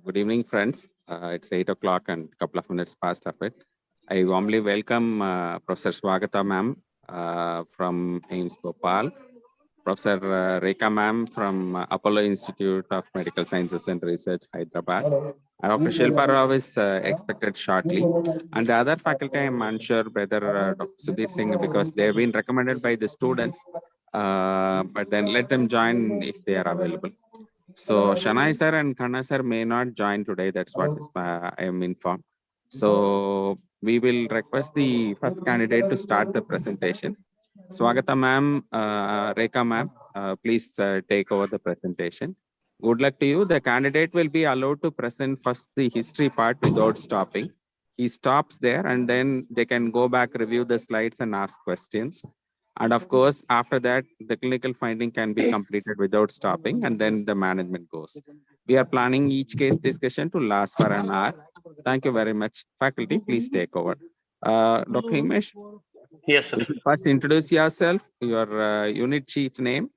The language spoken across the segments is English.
Good evening, friends. It's 8 o'clock and a couple of minutes past of it. I warmly welcome Professor Swagata ma'am from AIMS Bhopal, Professor Rekha ma'am from Apollo Institute of Medical Sciences and Research, Hyderabad. Dr. Shilpa Rao is expected shortly. And the other faculty, I'm unsure whether Dr. Sudhir Singh, because they've been recommended by the students, but then let them join if they are available. So Shanai sir and Khanna sir may not join today. That's what I am informed. So we will request the first candidate to start the presentation. Swagata ma'am, Rekha ma'am, please take over the presentation. Good luck to you. The candidate will be allowed to present first the history part without stopping. He stops there and then they can go back, review the slides and ask questions. And of course, after that, the clinical finding can be completed without stopping, and then the management goes. We are planning each case discussion to last for an hour. Thank you very much. Faculty, please take over. Dr. Himesh? Yes, sir. First, introduce yourself, your unit chief name,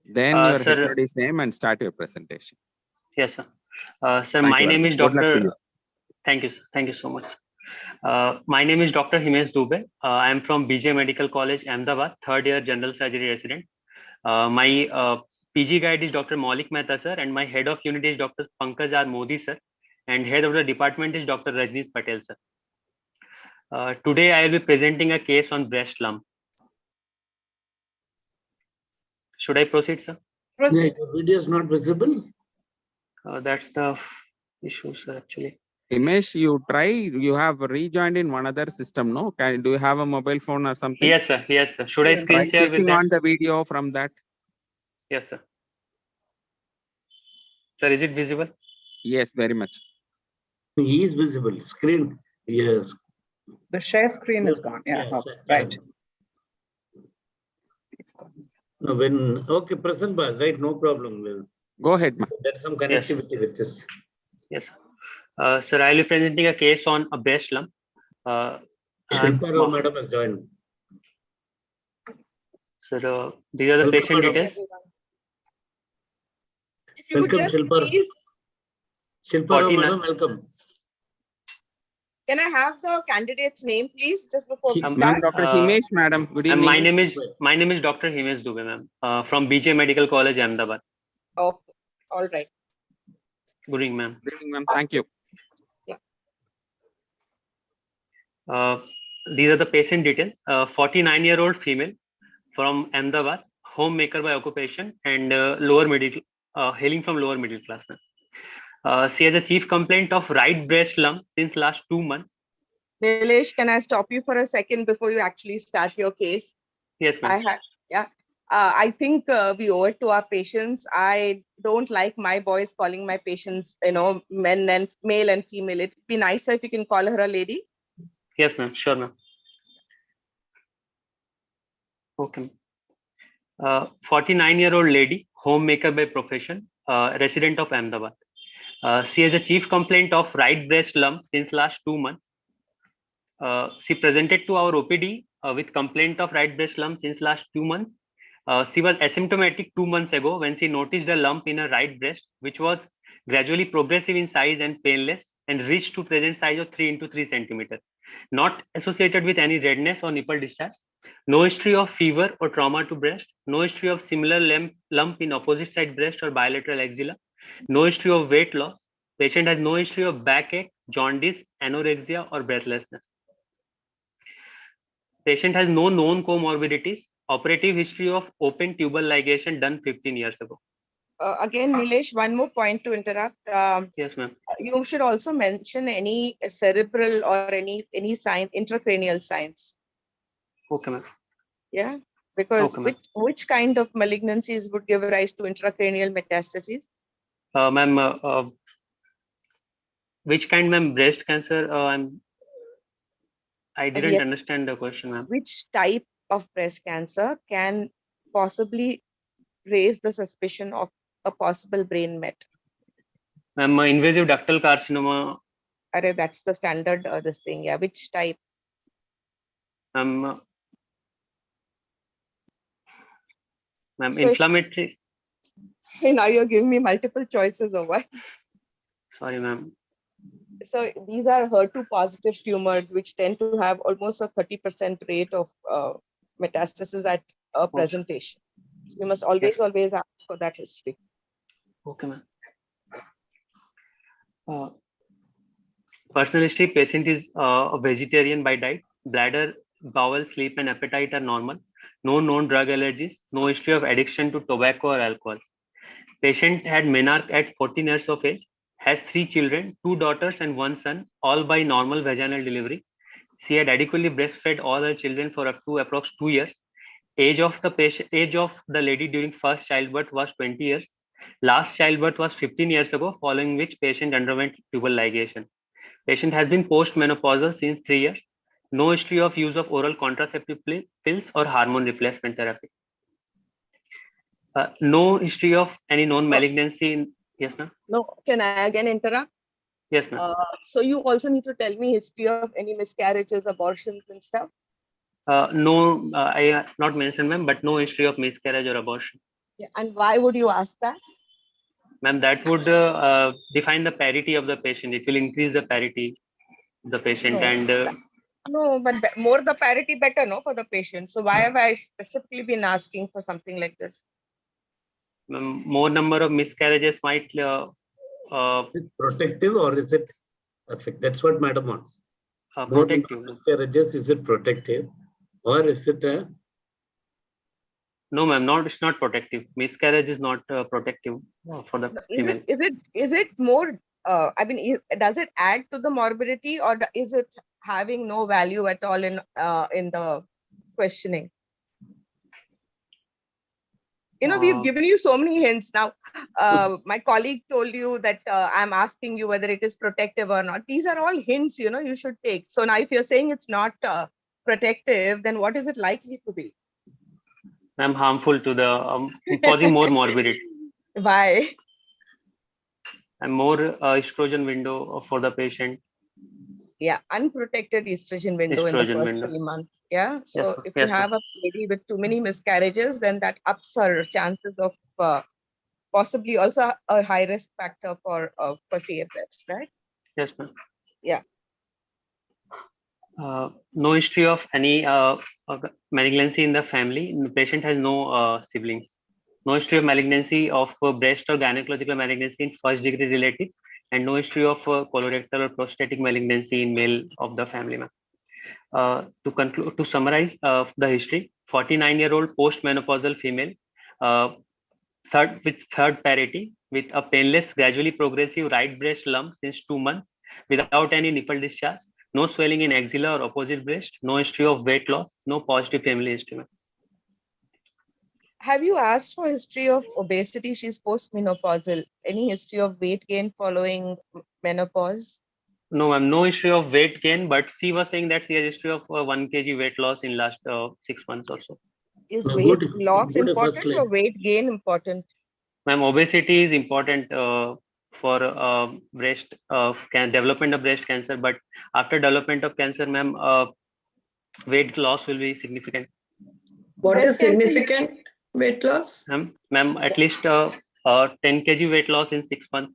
then your HOD's name, and start your presentation. Yes, sir. Sir, my name is Good luck to Dr. you. Thank you, sir. Thank you so much. My name is Dr. Himesh Dubey. I am from BJ Medical College, Ahmedabad, third year general surgery resident. My PG guide is Dr. Maulik Mehta, sir, and my head of unit is Dr. Pankaj R. Modi, sir, and head of the department is Dr. Rajneesh Patel, sir. Today, I will be presenting a case on breast lump. Should I proceed, sir? Proceed. The video is not visible. That's the issue, sir, actually. Himesh, you have rejoined in one other system, no? Do you have a mobile phone or something? Yes, sir. Yes, sir. Should I screen share with switching that? on the video from that? Yes, sir. Sir, is it visible? Yes, very much. He is visible. Screen, yes. The share screen is gone. Yeah, Yes, right. It's gone. No, okay, present bar, right? No problem. Go ahead, ma'am. There's some connectivity with this. Yes. Sir, I'll be presenting a case on a breast lump. Shilpa Rao madam has joined. Sir, these are the patient details. Welcome, Shilpa. Shilpa Rao madam, welcome. Can I have the candidate's name, please, just before we start? Dr. Himesh, madam. Good evening. My name is Dr. Himesh Dubey, ma'am, from BJ Medical College, Ahmedabad. Oh, all right. Good evening, ma'am. Good evening, ma'am. Thank you. These are the patient details. 49-year-old female from Ahmedabad, homemaker by occupation, and hailing from lower middle class. She has a chief complaint of right breast lump since last 2 months. Nilesh, can I stop you for a second before you actually start your case? Yes, ma'am. I think we owe it to our patients. I don't like my boys calling my patients, men and male and female. It'd be nicer if you can call her a lady. Yes, ma'am. Sure, ma'am. Okay. 49-year-old lady, homemaker by profession, resident of Ahmedabad. She has a chief complaint of right breast lump since last 2 months. She presented to our OPD with complaint of right breast lump since last 2 months. She was asymptomatic 2 months ago when she noticed a lump in her right breast, which was gradually progressive in size and painless and reached to present size of 3 into 3 centimeters. Not associated with any redness or nipple discharge. No history of fever or trauma to breast. No history of similar lump in opposite side breast or bilateral axilla. No history of weight loss. Patient has no history of backache, jaundice, anorexia, or breathlessness. Patient has no known comorbidities. Operative history of open tubal ligation done 15 years ago. Again, Nilesh, one more point to interrupt. Yes, ma'am. You should also mention any cerebral or any sign, intracranial signs. Okay, ma'am. Yeah, because which kind of malignancies would give rise to intracranial metastases? Ma'am, which kind, ma'am? Breast cancer? I didn't understand the question, ma'am. Which type of breast cancer can possibly raise the suspicion of a possible brain met? Ma'am, invasive ductal carcinoma. That's the standard this thing. Yeah, which type? Ma'am, inflammatory. Now you're giving me multiple choices or what? Sorry, ma'am. So these are HER2 positive tumors, which tend to have almost a 30% rate of metastasis at presentation. So you must always ask for that history. Okay, ma'am. Personal history: patient is a vegetarian by diet. Bladder, bowel, sleep, and appetite are normal. No known drug allergies. No history of addiction to tobacco or alcohol. Patient had menarche at 14 years of age. Has 3 children, 2 daughters and 1 son, all by normal vaginal delivery. She had adequately breastfed all her children for up to approx 2 years. Age of the lady during first childbirth was 20 years. Last childbirth was 15 years ago, following which patient underwent tubal ligation. Patient has been postmenopausal since 3 years. No history of use of oral contraceptive pills or hormone replacement therapy. No history of any known malignancy. Yes, ma'am. No, can I again interrupt? Yes, ma'am. So you also need to tell me history of any miscarriages, abortions and stuff. No, I have not mentioned, ma'am, but no history of miscarriage or abortion. Yeah. And why would you ask that? Ma'am, that would define the parity of the patient. It will increase the parity of the patient. No, but more the parity better, no, for the patient. So why have I specifically been asking for something like this? More number of miscarriages might. Is it protective or is it effective? That's what madam wants. Protective. Miscarriages, is it protective or is it a? No, ma'am. It's not protective. Miscarriage is not protective for the female. Is it more? I mean, does it add to the morbidity, or is it having no value at all in the questioning? You know, we've given you so many hints now. My colleague told you that I'm asking you whether it is protective or not. These are all hints, you know, you should take. So now if you're saying it's not protective, then what is it likely to be? Ma'am, harmful to the, causing more morbidity. Why? And more estrogen window for the patient. Yeah, unprotected estrogen window in the first 3 months. Yeah, so if you have a lady with too many miscarriages, then that ups her chances of possibly also a high risk factor for CFS, right? Yes, ma'am. Yeah. No history of any malignancy in the family. The patient has no siblings. No history of malignancy of breast or gynecological malignancy in first degree relatives, and no history of colorectal or prostatic malignancy in male of the family. To summarize the history: 49-year-old postmenopausal female, third parity, with a painless, gradually progressive right breast lump since 2 months, without any nipple discharge, no swelling in axilla or opposite breast, no history of weight loss, no positive family history. Have you asked for history of obesity? She's postmenopausal. Any history of weight gain following menopause? No, ma'am. No history of weight gain, but she was saying that she has history of 1 kg weight loss in last 6 months or so. Is weight loss important or weight gain important? Ma'am, obesity is important for breast development of breast cancer, but after development of cancer, ma'am, weight loss will be significant. What is significant weight loss? Ma'am, at least 10 kg weight loss in 6 months.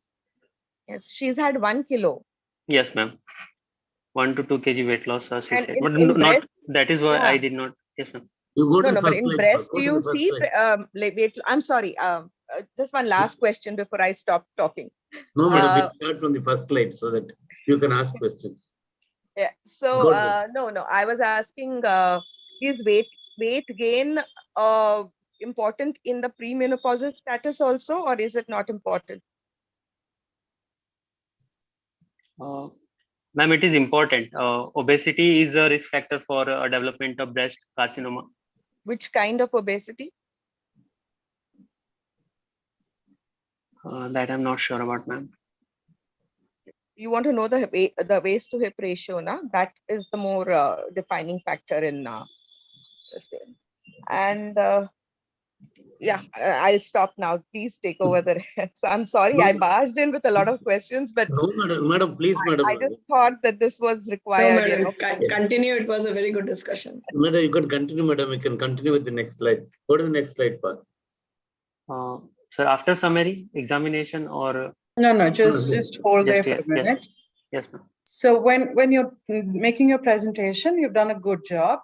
Yes, she's had 1 kilo. Yes, ma'am. 1 to 2 kg weight loss, she said. But not that is why I did not. Yes, ma'am. No, but in breast, do you see weight? I'm sorry. Just one last question before I stop talking. No, madam, we start from the first slide so that you can ask questions. Yeah. So no. I was asking, is weight gain important in the premenopausal status also, or is it not important? Ma'am, it is important. Obesity is a risk factor for development of breast carcinoma. Which kind of obesity? That I'm not sure about, ma'am. You want to know the waist to hip ratio, na? That is the more defining factor in this thing. And yeah, I'll stop now. Please take over the rest. I'm sorry, I barged in with a lot of questions, but no, madam, please, madam. I just thought that this was required. No, madam, continue. It was a very good discussion. Madam, you can continue, madam. You can continue with the next slide. Go to the next slide, Parth. So after summary, examination, or No, just hold there for a minute. Yes, ma'am. So when you're making your presentation, you've done a good job,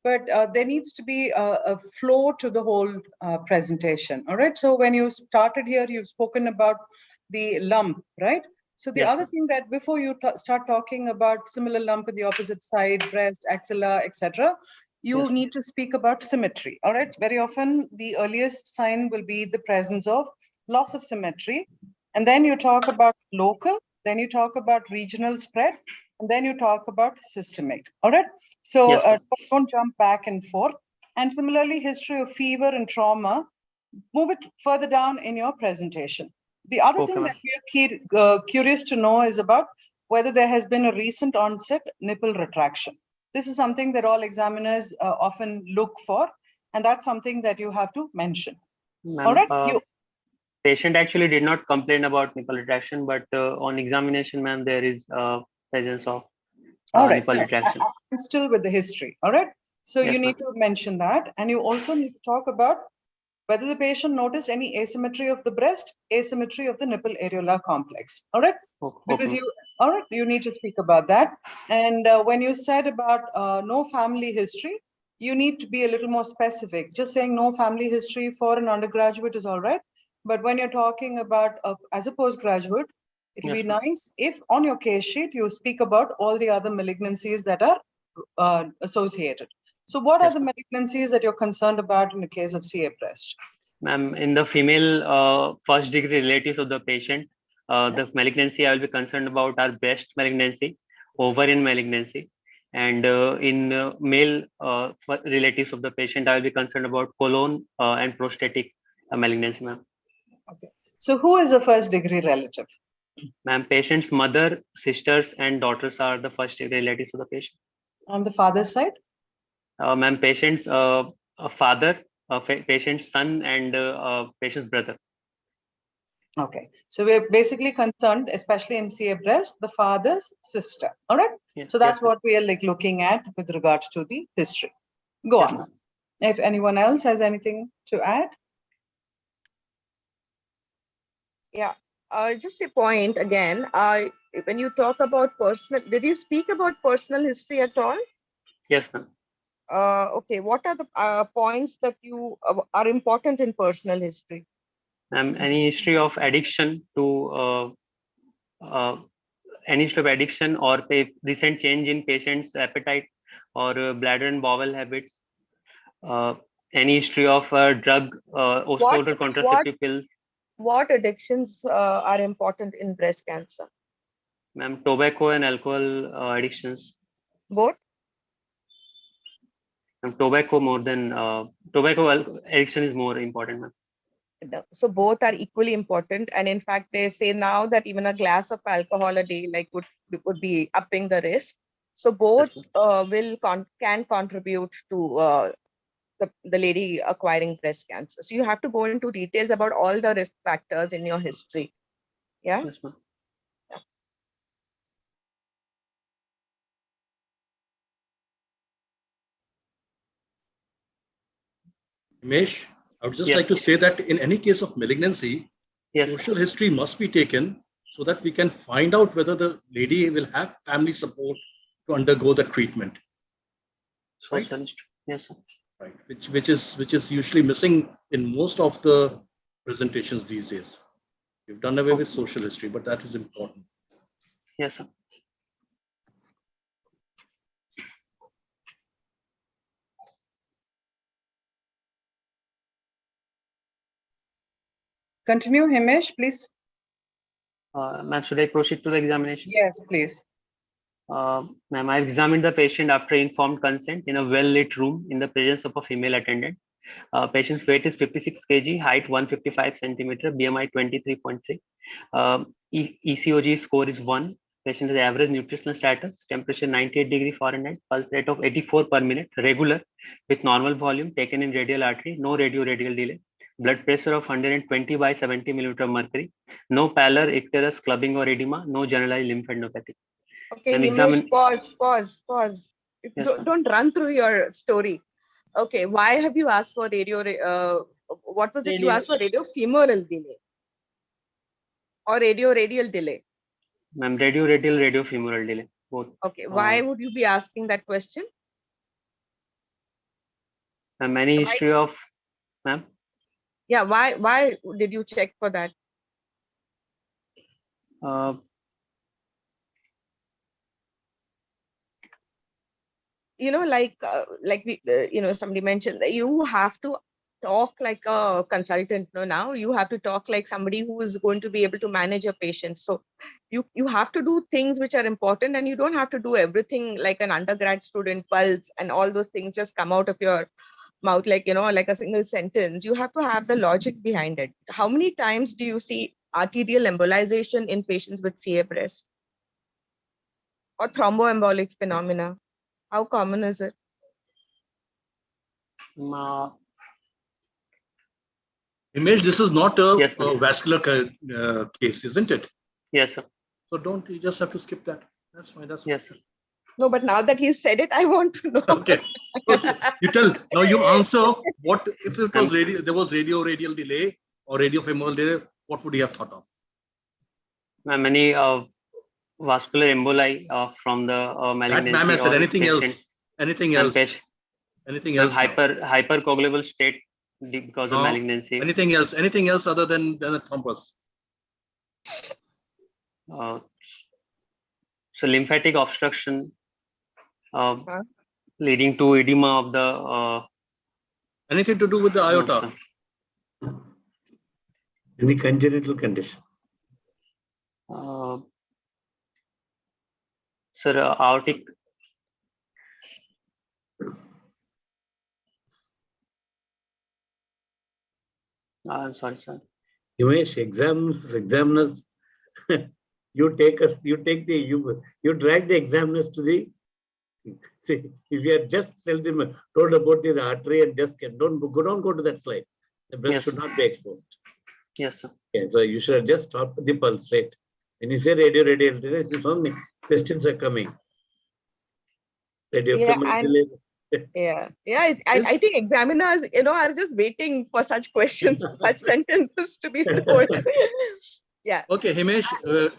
but there needs to be a flow to the whole presentation. All right. So when you started here, you've spoken about the lump, right? So the other thing that before you start talking about similar lump with the opposite side, breast, axilla, etc., you need to speak about symmetry. All right. Very often the earliest sign will be the presence of loss of symmetry. And then you talk about local, then you talk about regional spread, and then you talk about systemic. All right. So don't jump back and forth. And similarly, history of fever and trauma, move it further down in your presentation. The other thing that we are curious to know is about whether there has been a recent onset nipple retraction. This is something that all examiners often look for, and that's something that you have to mention. All right. Patient actually did not complain about nipple retraction, but on examination, ma'am, there is presence of nipple retraction. I'm still with the history. All right. So you need to mention that, and you also need to talk about whether the patient noticed any asymmetry of the breast, asymmetry of the nipple areola complex. All right. Because you need to speak about that. And when you said about no family history, you need to be a little more specific. Just saying no family history for an undergraduate is all right. But when you're talking about as a postgraduate, it will be nice if on your case sheet, you speak about all the other malignancies that are associated. So what are the malignancies that you're concerned about in the case of CA breast? Ma'am, in the female first degree relatives of the patient, the malignancy I will be concerned about are breast malignancy, ovarian malignancy, and in male relatives of the patient, I will be concerned about colon and prostatic malignancy, ma'am. Okay. So who is a first degree relative? Ma'am, patient's mother, sisters, and daughters are the first degree relatives of the patient. On the father's side? Ma'am, patient's father, patient's son, and patient's brother. Okay. So we're basically concerned, especially in CA breast, the father's sister. All right. So that's what we are looking at with regards to the history. Go on. If anyone else has anything to add. Yeah. Just a point again. When you talk about personal, did you speak about personal history at all? Yes, ma'am. Okay. What are the points that you are important in personal history? Any history of addiction to any history of addiction or recent change in patient's appetite or bladder and bowel habits. Any history of drug oral contraceptive pills. What addictions are important in breast cancer? Ma'am, tobacco and alcohol addictions. Both? Tobacco more than tobacco addiction is more important, ma'am. So both are equally important, and in fact they say now that even a glass of alcohol a day would be upping the risk. So both can contribute to the lady acquiring breast cancer. So you have to go into details about all the risk factors in your history. Yeah. Yes, ma'am. Mesh, I would just like to say that in any case of malignancy, social history must be taken so that we can find out whether the lady will have family support to undergo the treatment. Right? Yes, sir. Right. Which is usually missing in most of the presentations these days. We've done away with social history, but that is important. Yes, sir. Continue, Himesh, please. Ma'am, should I proceed to the examination? Yes, please. Ma'am, I've examined the patient after informed consent in a well-lit room in the presence of a female attendant. Patient's weight is 56 kg, height 155 centimeter, BMI 23.3. ECOG score is 1. Patient has average nutritional status, temperature 98 degree Fahrenheit, pulse rate of 84 per minute, regular with normal volume taken in radial artery, no radial delay. Blood pressure of 120 by 70 millimeter mercury, no pallor, icterus, clubbing or edema, no generalized lymphadenopathy. Okay, Himesh, pause. Yes, don't run through your story. Okay, why have you asked for radio? What was it you asked for? Radio femoral delay. or radial delay? Ma'am, radiofemoral delay, both. Okay, why would you be asking that question? Any history of, ma'am? Yeah, why did you check for that? You know, like we, somebody mentioned that you have to talk like a consultant. No, now you have to talk like somebody who is going to be able to manage a patient. So you have to do things which are important, and you don't have to do everything like an undergrad student pulse and all those things just come out of your mouth like, like a single sentence. You have to have the logic behind it. How many times do you see arterial embolization in patients with CA breast or thromboembolic phenomena? How common is it? Himesh, this is not a, yes, a vascular case, isn't it? Yes, sir. So you just have to skip that. That's fine. That's fine. Yes, sir. No, but now that he said it, I want to know. Okay. Okay. You tell. Now you answer. What if it was there was radial delay or radiofemoral delay? What would you have thought of? Many vascular emboli from the malignancy. That ma'am has said anything else. Patient. Anything else. Anything else. Hypercoagulable state because of malignancy. Anything else? Anything else other than a thrombus? So lymphatic obstruction leading to edema of the. Anything to do with the iota? No, any congenital condition? Sir, aortic. I'm sorry, sir. Himesh, examiners, you drag the examiners to the. See, if you are just told about the artery and just don't go to that slide. The breast should not be exposed. Yes, sir. Okay, so you should have just stopped the pulse rate. When you say radial delay, so many questions are coming. Radiofemoral delay. I think examiners, are just waiting for such questions, such sentences to be told. Yeah. Okay, Himesh,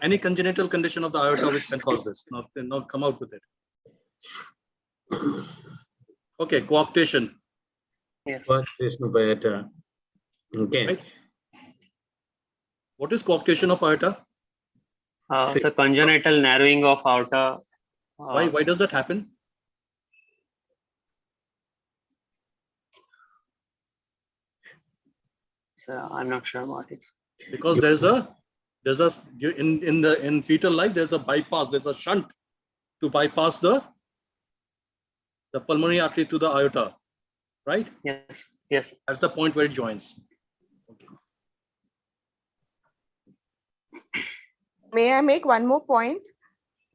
any congenital condition of the aorta which can cause this? Now come out with it. Okay, coarctation. Yes. Coarctation of aorta. Okay. Right. What is coarctation of aorta? So congenital narrowing of aorta. Why does that happen? So I'm not sure what it's. Because in fetal life there's a bypass, there's a shunt to bypass the pulmonary artery to the aorta, right? Yes. Yes. That's the point where it joins. Okay. May I make one more point?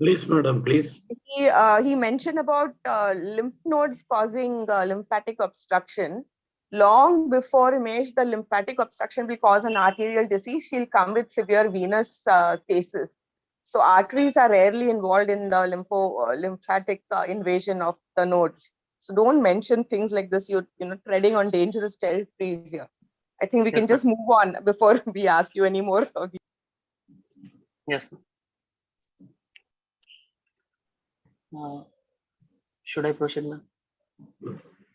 Please, madam, please. He mentioned about lymph nodes causing lymphatic obstruction. Long before Himesh, the lymphatic obstruction will cause an arterial disease. She'll come with severe venous cases. So arteries are rarely involved in the lymphatic invasion of the nodes. So don't mention things like this. You're treading on dangerous territories here. I think we can just move on before we ask you any more. Yes. Should I proceed, ma'am?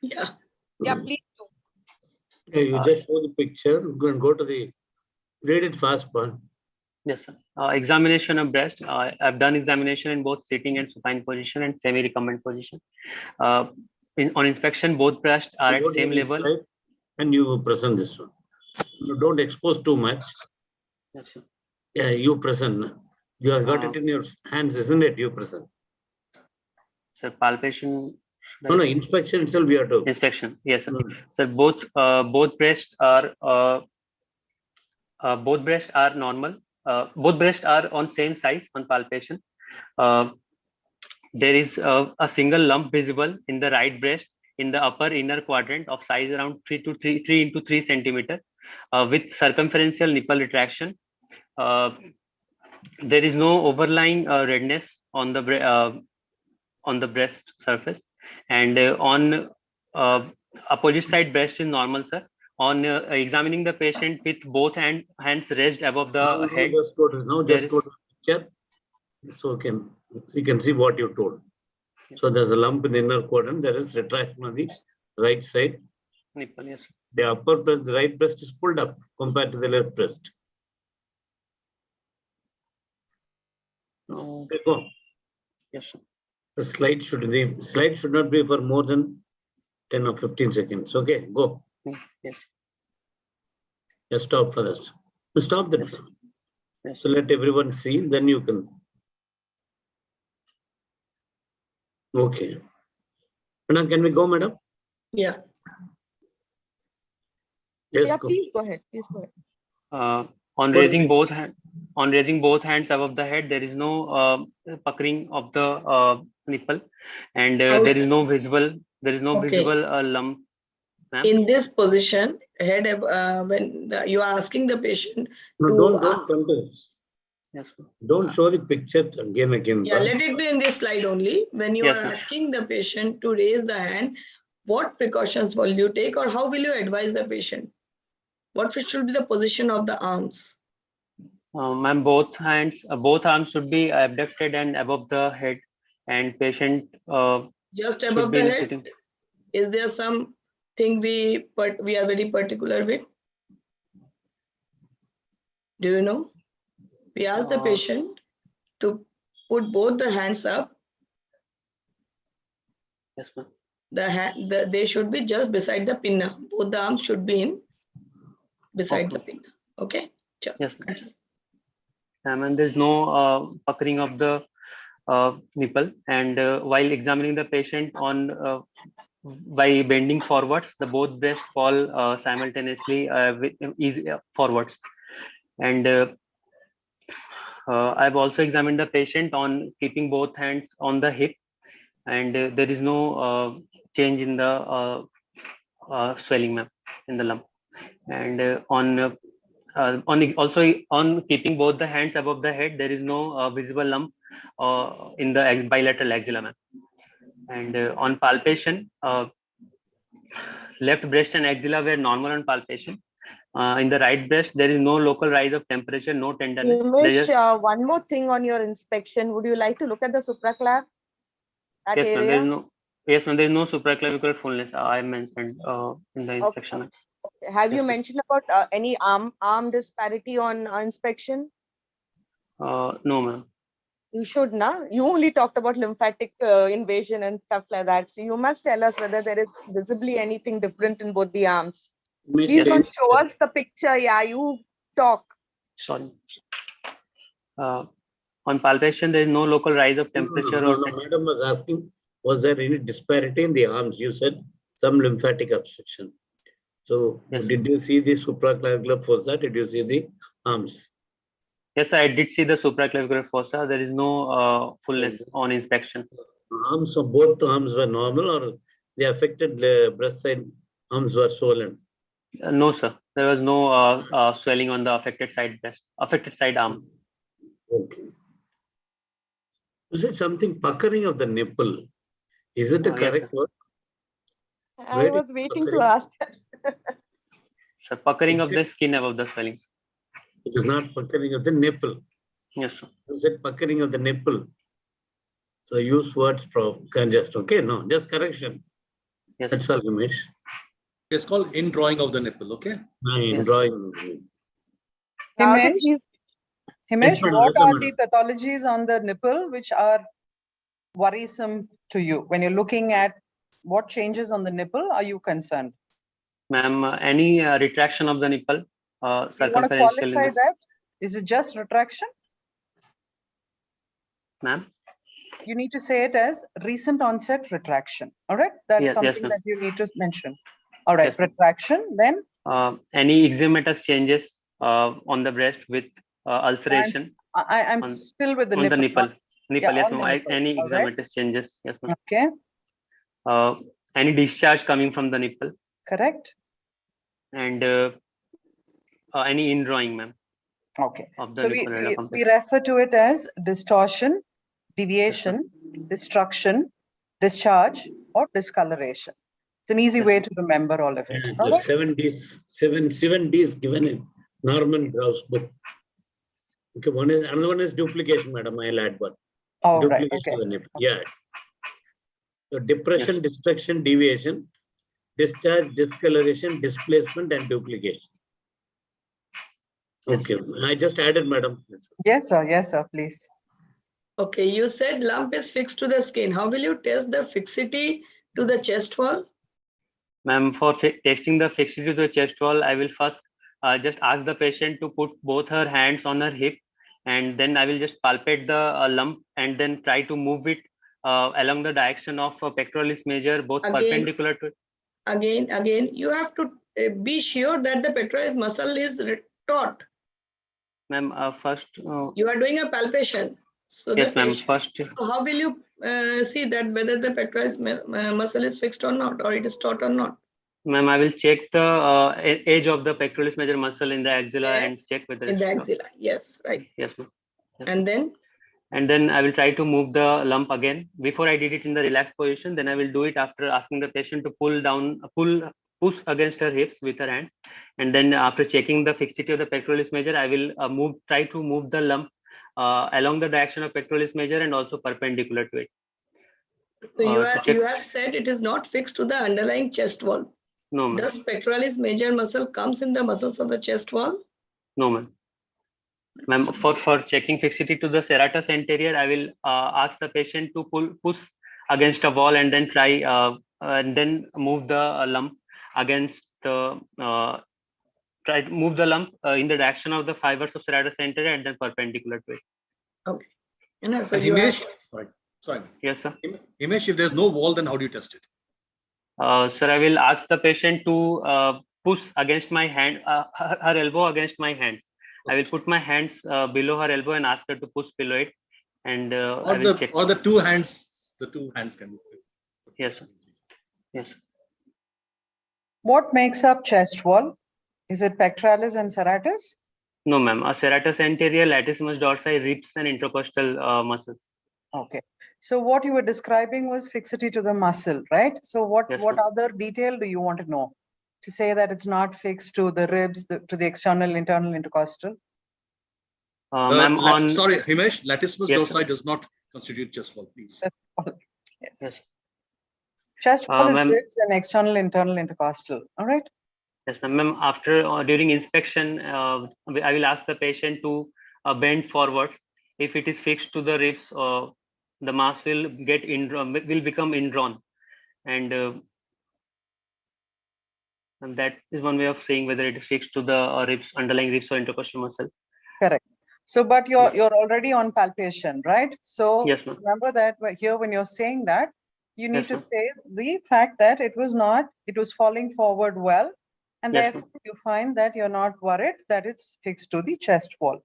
Yeah. Yeah, please do. Yeah, you just show the picture. Go to the read it fast one. Yes, sir. Examination of breast. I've done examination in both sitting and supine position and semi-recumbent position. On inspection, both breasts are at same level. And you present this one. Don't expose too much. Yes, sir. Yeah, you present. You have got it in your hands, isn't it? You present. Sir, palpation. No, inspection itself we have to. Inspection. Yes, sir. So both breasts are normal. Both breasts are on same size on palpation. There is a single lump visible in the right breast in the upper inner quadrant of size around 3 into 3 centimeter with circumferential nipple retraction. There is no overlying redness on the breast surface, and on opposite side breast is normal, sir. on examining the patient with both hands raised above the head. Just go to the picture, so you can see what you told. So there's a lump in the inner quadrant. There is retraction on the right side. Nipple, yes. The upper breast, the right breast is pulled up compared to the left breast. No. Okay, go. Yes, sir. The slide should not be for more than 10 or 15 seconds. Okay, go. Yes. Just stop for this. Stop that. Yes. So let everyone see, then you can. Okay. Madam, can we go, madam? Yeah. Yes, Yeah, go. please go ahead. Please go ahead. On raising both hands above the head, there is no puckering of the nipple, and there is no visible lump. In this position, head when you are asking the patient No, to don't come to this. Yes, sir. Don't show the picture again. yeah, let it be in this slide only. When you Yes, are ma'am. asking the patient to raise the hand, what precautions will you take, or how will you advise the patient? What should be the position of the arms? Ma'am, both arms should be abducted and above the head, and patient Just should above be the in head? sitting. Is there something we are very particular with? Do you know? We ask the patient to put both the hands up. Yes, ma'am. They should be just beside the pinna. Both the arms should be beside the pinna. Okay? Sure. Yes, ma'am. And there's no puckering of the nipple. And while examining the patient by bending forwards, the both breasts fall simultaneously forwards. And I've also examined the patient on keeping both hands on the hip, and there is no change in the swelling, ma'am, in the lump. And on keeping both the hands above the head, there is no visible lump in the bilateral axilla, ma'am. And on palpation, left breast and axilla were normal on palpation. In the right breast, there is no local rise of temperature, no tenderness. Image, one more thing on your inspection. Would you like to look at the supraclav? That Yes, ma'am. area? There is no supraclavicular fullness. I mentioned in the inspection. Okay. Have you Yes, ma'am. mentioned about any arm disparity on inspection? No, ma'am. You should, na? You only talked about lymphatic invasion and stuff like that. So you must tell us whether there is visibly anything different in both the arms. Please don't show us the picture. Yeah, you talk. Sorry. On palpation, there is no local rise of temperature. No, madam was asking, was there any disparity in the arms? You said some lymphatic obstruction. So yes, did you see the supraclavicular fossa? Did you see the arms? Yes, I did see the supraclavicular fossa. There is no fullness on inspection. Arms of both arms were normal, or the affected breast side arms were swollen? No, sir. There was no swelling on the affected side arm. Okay. You said something puckering of the nipple. Is it a correct word? I was waiting to ask that. Sir, puckering of the skin above the swellings. It is not puckering of the nipple. Yes, sir. You said puckering of the nipple. So use words from just okay. No, just correction. Yes. That's all, Himesh. It's called indrawing of the nipple. Okay. Indrawing. Himesh, what are the pathologies on the nipple which are worrisome to you? When you're looking at what changes on the nipple, are you concerned? Ma'am, any retraction of the nipple, you want to circumferential. qualify that? Is it just retraction? Ma'am? You need to say it as recent onset retraction. All right. That is something that you need to mention. All right. Yes, retraction. Then? Any eczematous changes on the breast with ulceration. I'm still with the on nipple. The nipple. Yeah, yes, ma'am. Any eczematous changes. Yes, ma'am. Okay. Any discharge coming from the nipple. Correct. And any indrawing, ma'am. Okay. So we refer to it as distortion, deviation, destruction, discharge, or discoloration. It's an easy way to remember all of it. Yeah, All the right? 7 Ds given in Norman Grau's book. Okay, another one is duplication, madam. I'll add one. All right. Duplication. Okay. Yeah. So depression, destruction, deviation, discharge, discoloration, displacement, and duplication. Okay, I just added, madam. Yes, sir. Yes, sir. Please. Okay, you said lump is fixed to the skin. How will you test the fixity to the chest wall? Ma'am, for testing the fixity to the chest wall, I will first just ask the patient to put both her hands on her hip, and then I will just palpate the lump and then try to move it along the direction of pectoralis major, both perpendicular to it. Again, you have to be sure that the pectoralis muscle is taut. Ma'am, first. You are doing a palpation. So yes, ma'am. First. How will you see that whether the pectoralis muscle is fixed or not, or it is taut or not? Ma'am, I will check the edge of the pectoralis major muscle in the axilla and check whether in the axilla. Yes, right. Yes, ma'am. Yes, and then? And then I will try to move the lump again. Before I did it in the relaxed position, then I will do it after asking the patient to push against her hips with her hands. And then after checking the fixity of the pectoralis major, I will try to move the lump along the direction of pectoralis major and also perpendicular to it. So you have said it is not fixed to the underlying chest wall. No, ma'am. Does pectoralis major muscle comes in the muscles of the chest wall? No, ma'am. Ma'am, for checking fixity to the serratus anterior, I will ask the patient to push against a wall and then try and then move the lump against the try to move the lump in the direction of the fibers of serratus anterior and then perpendicular to it. Okay. And so Himesh, sorry. Yes, sir. Himesh, if there's no wall, then how do you test it? Sir, I will ask the patient to push against my hand, her elbow against my hands. I will put my hands below her elbow and ask her to push below it. And or the two hands can be. Yes, sir. Yes. What makes up chest wall? Is it pectoralis and serratus? No, ma'am. Serratus anterior, latissimus dorsi, ribs, and intercostal muscles. Okay. So what you were describing was fixity to the muscle, right? So what other detail do you want to know to say that it's not fixed to the ribs, to the external, internal, intercostal? Ma'am, sorry, Himesh, latissimus dorsi does not constitute chest wall, please. Yes. Chest wall is ribs and external, internal, intercostal. All right. Yes, ma'am. After during inspection, I will ask the patient to bend forwards. If it is fixed to the ribs, the mass will become indrawn, and that is one way of saying whether it is fixed to the ribs, underlying ribs or intercostal muscle. Correct. So, but you're already on palpation, right? So yes, ma'am. Remember that here when you're saying that, you need to say the fact that it was falling forward well, and therefore you find that you're not worried that it's fixed to the chest wall.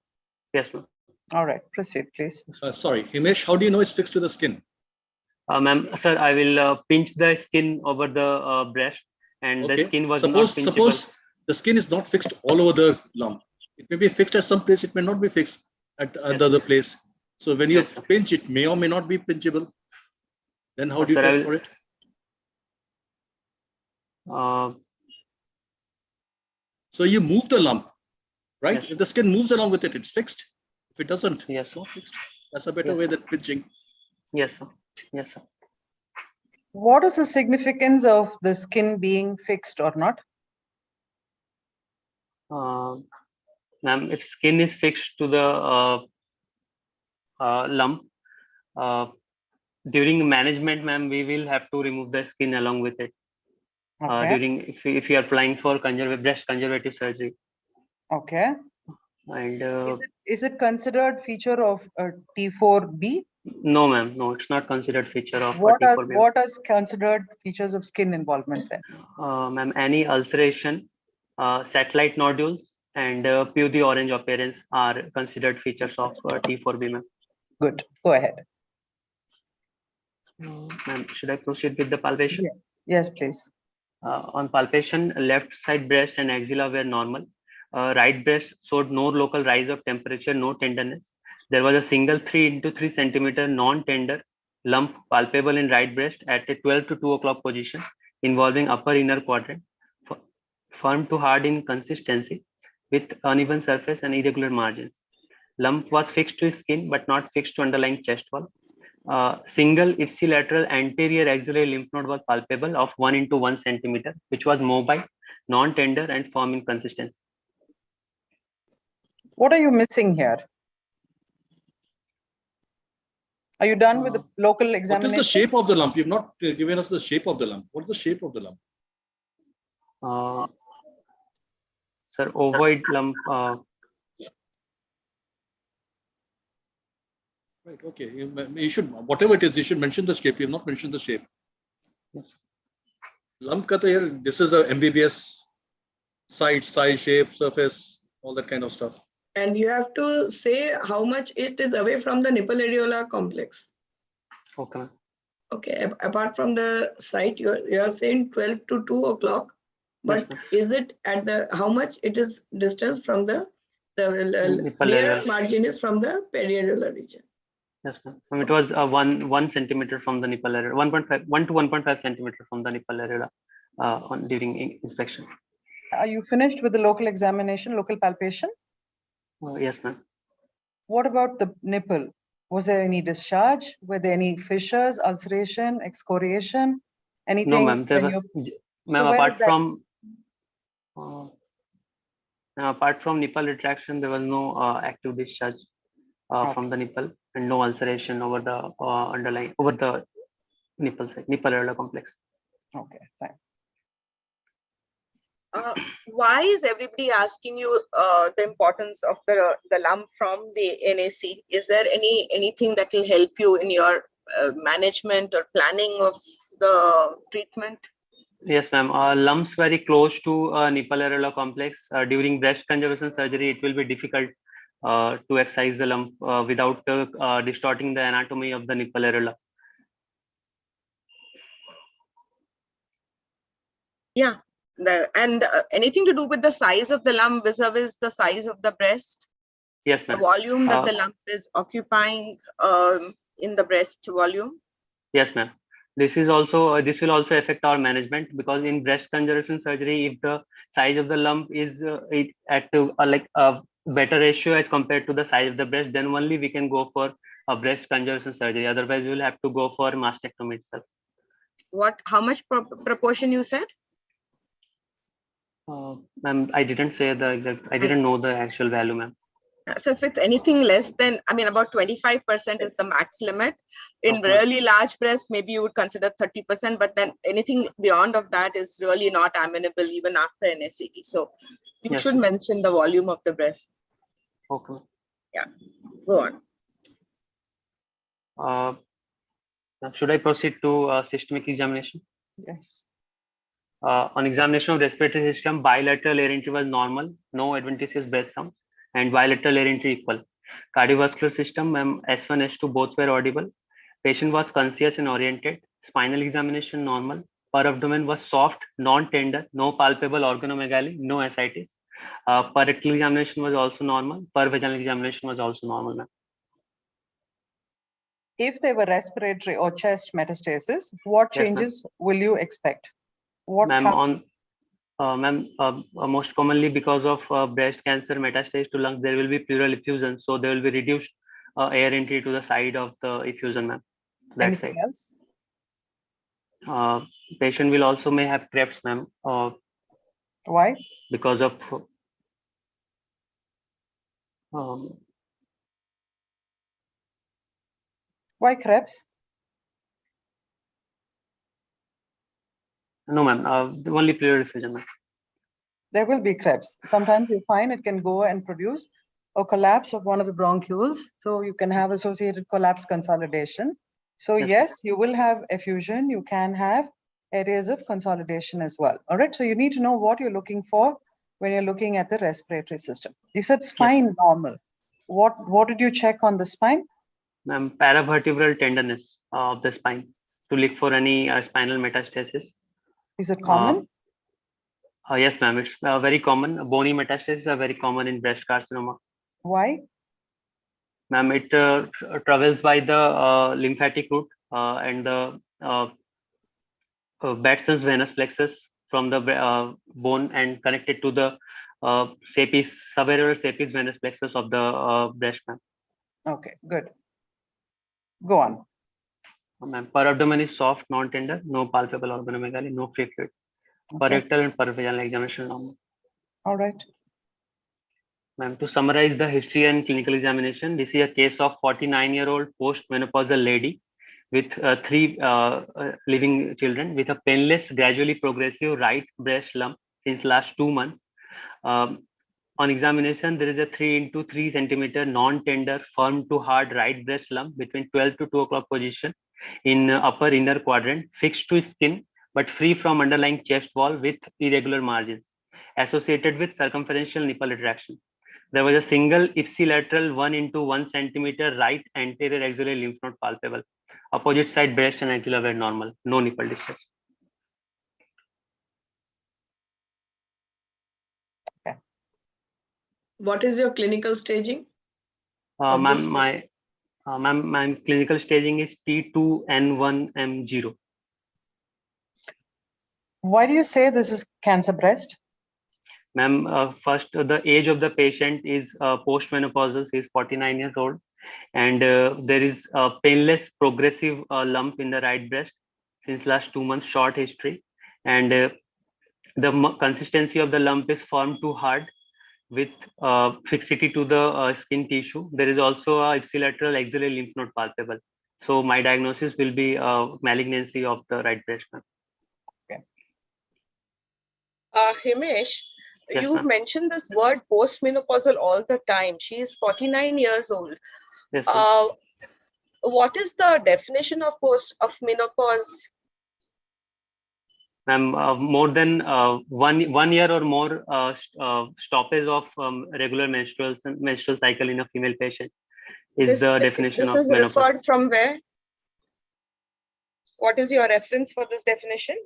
Yes, ma'am. All right, proceed, please. Sorry, Himesh, how do you know it's fixed to the skin? Ma'am, sir, I will pinch the skin over the breast, and the skin was not pinchable. Suppose the skin is not fixed all over the lump. It may be fixed at some place, it may not be fixed at the other place. So when you pinch, it may or may not be pinchable. Then how do you test for it? So you move the lump, right? If the skin moves along with it, it's fixed. If it doesn't, it's not fixed. That's a better way than pinching. Yes, sir. Yes, sir. What is the significance of the skin being fixed or not? Ma'am, if skin is fixed to the lump, during management, ma'am, we will have to remove the skin along with it. If you are applying for breast conservative surgery. Okay. And is it considered feature of T4B? No, ma'am. No, it's not considered feature of T4B. What is considered features of skin involvement then? Ma'am, any ulceration, satellite nodules, and pudy orange appearance are considered features of T4B, ma'am. Good. Go ahead. Ma'am, should I proceed with the palpation? Yes, please. On palpation, left side breast and axilla were normal. Right breast showed no local rise of temperature, no tenderness. There was a single 3 × 3 centimeter non-tender lump palpable in right breast at a 12 to 2 o'clock position. involving upper inner quadrant, firm to hard in consistency, with uneven surface and irregular margins. Lump was fixed to skin but not fixed to underlying chest wall. Single ipsilateral anterior axillary lymph node was palpable of 1 into 1 centimeter, which was mobile, non-tender, and firm in consistency. What are you missing here? Are you done with the local examination? What is the shape of the lump? You've not given us the shape of the lump. What is the shape of the lump? Sir, ovoid lump. Right. Okay. You should, whatever it is, you should mention the shape. You have not mentioned the shape. Yes. Lump ka to here, this is a MBBS size, shape, surface, all that kind of stuff. And you have to say how much it is away from the nipple areola complex. Okay. Okay. Apart from the site, you are saying 12 to 2 o'clock. But Yes, is it at the, how much it is distance from the nearest margin is from the periareolar region? Yes, ma'am. It was 1 centimeter from the nipple area, 1 to 1.5 centimeter from the nipple area during inspection. Are you finished with the local examination, local palpation? Yes, ma'am. What about the nipple? Was there any discharge? Were there any fissures, ulceration, excoriation? Anything? No, ma'am. There was, ma'am, apart from nipple retraction, there was no active discharge from the nipple, and no ulceration over the underlying, over the nipple side, nipple areola complex. Okay, fine. Why is everybody asking you the importance of the lump from the NAC? Is there anything that will help you in your management or planning of the treatment? Yes, ma'am. Lumps very close to nipple areola complex. During breast conservation surgery, it will be difficult to excise the lump without distorting the anatomy of the nipple areola. Yeah. Anything to do with the size of the lump vis-a-vis the size of the breast? Yes, ma'am. The volume that the lump is occupying in the breast volume? Yes, ma'am. This will also affect our management, because in breast conservation surgery, if the size of the lump is at like a better ratio as compared to the size of the breast, then only we can go for a breast conservation surgery. Otherwise, we will have to go for mastectomy itself. How much proportion you said? Ma'am, I didn't say the exact, I didn't know the actual value, ma'am. So if it's anything less than, I mean, about 25% is the max limit. In really large breasts, maybe you would consider 30%, but then anything beyond of that is really not amenable even after NSCT. So you should mention the volume of the breast. Okay. Yeah, go on. Should I proceed to systemic examination? Yes. On examination of respiratory system, bilateral air entry was normal, no adventitious breath sounds, and bilateral air entry equal. Cardiovascular system, S1, S2 both were audible. Patient was conscious and oriented. Spinal examination normal. Per abdomen was soft, non-tender, no palpable organomegaly, no ascites. Per rectal examination was also normal. Per vaginal examination was also normal, ma'am. If they were respiratory or chest metastasis, what changes will you expect? Ma'am, most commonly because of breast cancer metastasis to lungs, there will be pleural effusion. So there will be reduced air entry to the side of the effusion, ma'am. Anything else? Patient will also may have Krebs, ma'am. Why? Because of why Krebs? No, ma'am. Only pleural effusion, ma'am. There will be Krebs. Sometimes you find it can go and produce a collapse of one of the bronchioles. So you can have associated collapse consolidation. So yes, you will have effusion. You can have areas of consolidation as well. All right. So you need to know what you're looking for when you're looking at the respiratory system. You said spine normal. What did you check on the spine? Ma'am, paravertebral tenderness of the spine to look for any spinal metastasis. Is it common? Yes, ma'am. It's very common. Bony metastases are very common in breast carcinoma. Why? Ma'am, it travels by the lymphatic route and the Batson's venous plexus from the bone and connected to the subaerial sapis venous plexus of the breast, ma'am. Okay, good. Go on. Ma'am, per abdomen is soft, non-tender, no palpable organomegaly, no free fluid. Per Okay. rectal and per vaginal examination normal. All right. Ma'am, to summarize the history and clinical examination, this is a case of 49-year-old post-menopausal lady with 3 living children with a painless, gradually progressive right breast lump since last 2 months. On examination, there is a 3 into 3 centimeter non-tender, firm to hard right breast lump between 12 to 2 o'clock position in upper inner quadrant, fixed to skin, but free from underlying chest wall with irregular margins, associated with circumferential nipple retraction. There was a single ipsilateral 1 into 1 centimeter right anterior axillary lymph node palpable. Opposite side breast and axilla were normal, no nipple discharge. What is your clinical staging? Ma'am, my clinical staging is T2N1M0. Why do you say this is cancer breast? Ma'am, first, the age of the patient is postmenopausal. He is 49 years old, and there is a painless progressive lump in the right breast since last 2 months, short history, and the consistency of the lump is firm to hard with fixity to the skin tissue. There is also a ipsilateral axillary lymph node palpable. So my diagnosis will be malignancy of the right breast. Himesh, Yes, you ma'am. mentioned this word postmenopausal all the time. She is 49 years old. Yes, ma'am. What is the definition of menopause? Ma'am, more than one year or more stoppage of regular menstrual cycle in a female patient is the definition This of is menopause. referred from where? What is your reference for this definition?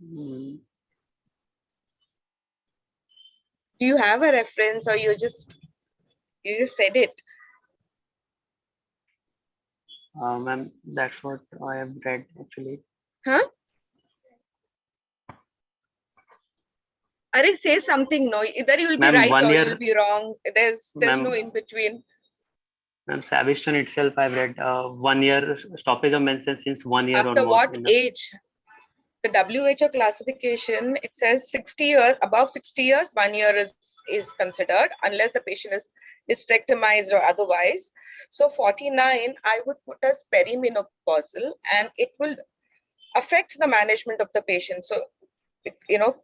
Mm. Do you have a reference, or you just said it? Ma'am, that's what I have read actually. Huh? Are say something, no? Either you will be right or you will be wrong. There's no in between. Ma'am, Saviston itself, I've read 1 year stoppage of menses since 1 year After or more. what age? The WHO classification, it says 60 years, above 60 years, 1 year is considered, unless the patient is hysterectomized or otherwise. So 49, I would put as perimenopausal, and it will affect the management of the patient. So,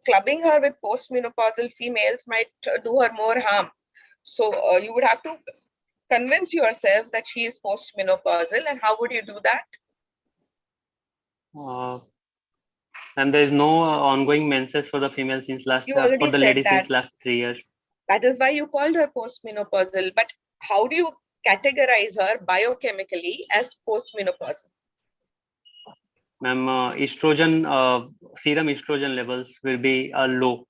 clubbing her with postmenopausal females might do her more harm. So you would have to convince yourself that she is postmenopausal. And how would you do that? And there is no ongoing menses for the female since last for the lady since last 3 years. That is why you called her postmenopausal. But how do you categorize her biochemically as postmenopausal? Ma'am, estrogen, serum estrogen levels will be low.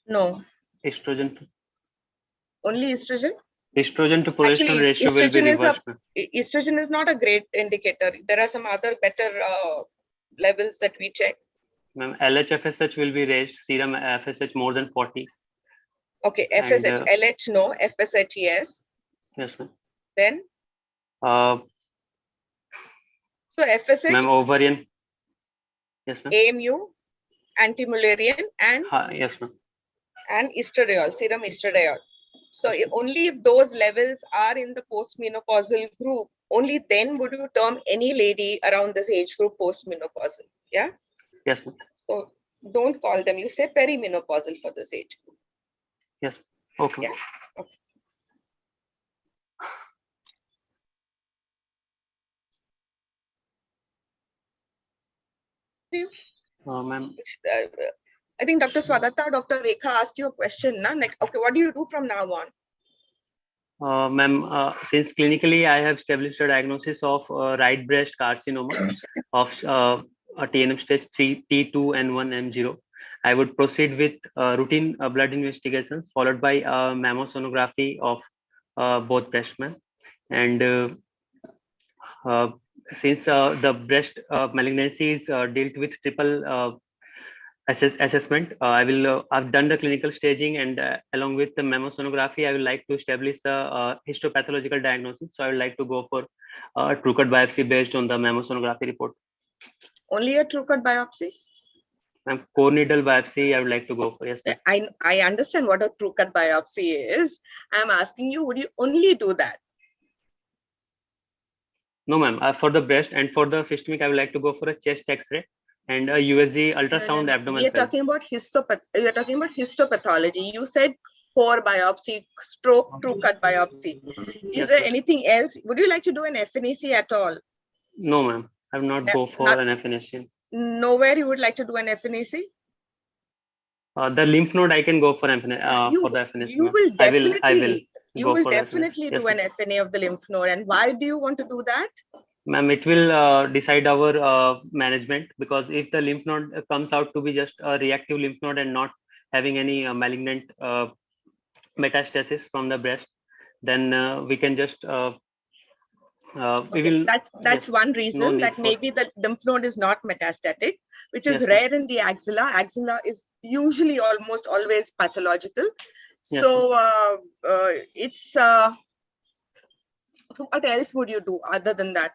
No. Estrogen. Only estrogen? Estrogen to progesterone ratio will be reversed. Estrogen is not a great indicator. There are some other better levels that we check. Ma'am, LH-FSH will be raised. Serum FSH more than 40. Okay, FSH, LH no, FSH yes. Yes, ma'am. Then? So FSH? Ma'am, ovarian. Yes, ma'am. AMU, anti-Mullerian, and? Yes, ma'am. And estradiol, serum estradiol. So only if those levels are in the postmenopausal group, only then would you term any lady around this age group postmenopausal. Yeah? Yes, ma'am. So don't call them. You say perimenopausal for this age group. Yes. Okay. Yeah. Okay. Ma'am. I think Dr. Swagata, Dr. Rekha asked you a question. Like, okay, what do you do from now on? Ma'am, since clinically I have established a diagnosis of right breast carcinoma of a TNM stage 3, T2N1M0, I would proceed with routine blood investigation followed by mammosonography of both breast, ma'am. And since the breast malignancy is dealt with triple assessment, I've done the clinical staging, and along with the mammosonography, I would like to establish the histopathological diagnosis. So I would like to go for true cut biopsy based on the mammosonography report. Only a true cut biopsy? Core needle biopsy, I would like to go for. Yes, I understand what a true cut biopsy is. I'm asking you, would you only do that? No, ma'am. For the breast and for the systemic, I would like to go for a chest X-ray and a USG ultrasound abdomen. You're talking about histopathology. You said core biopsy, stroke true cut biopsy. Is there anything else? Would you like to do an FNAC at all? No, ma'am. I will not go for an FNAC. Nowhere you would like to do an FNAC? The lymph node, I can go for FNAC. For the FNAC. You will definitely. You will definitely do an FNA of the lymph node. And why do you want to do that? Ma'am, it will decide our management, because if the lymph node comes out to be just a reactive lymph node and not having any malignant metastasis from the breast, then we can just that's one reason that maybe the lymph node is not metastatic, which is rare in the axilla. Axilla is usually almost always pathological. So it's so what else would you do other than that?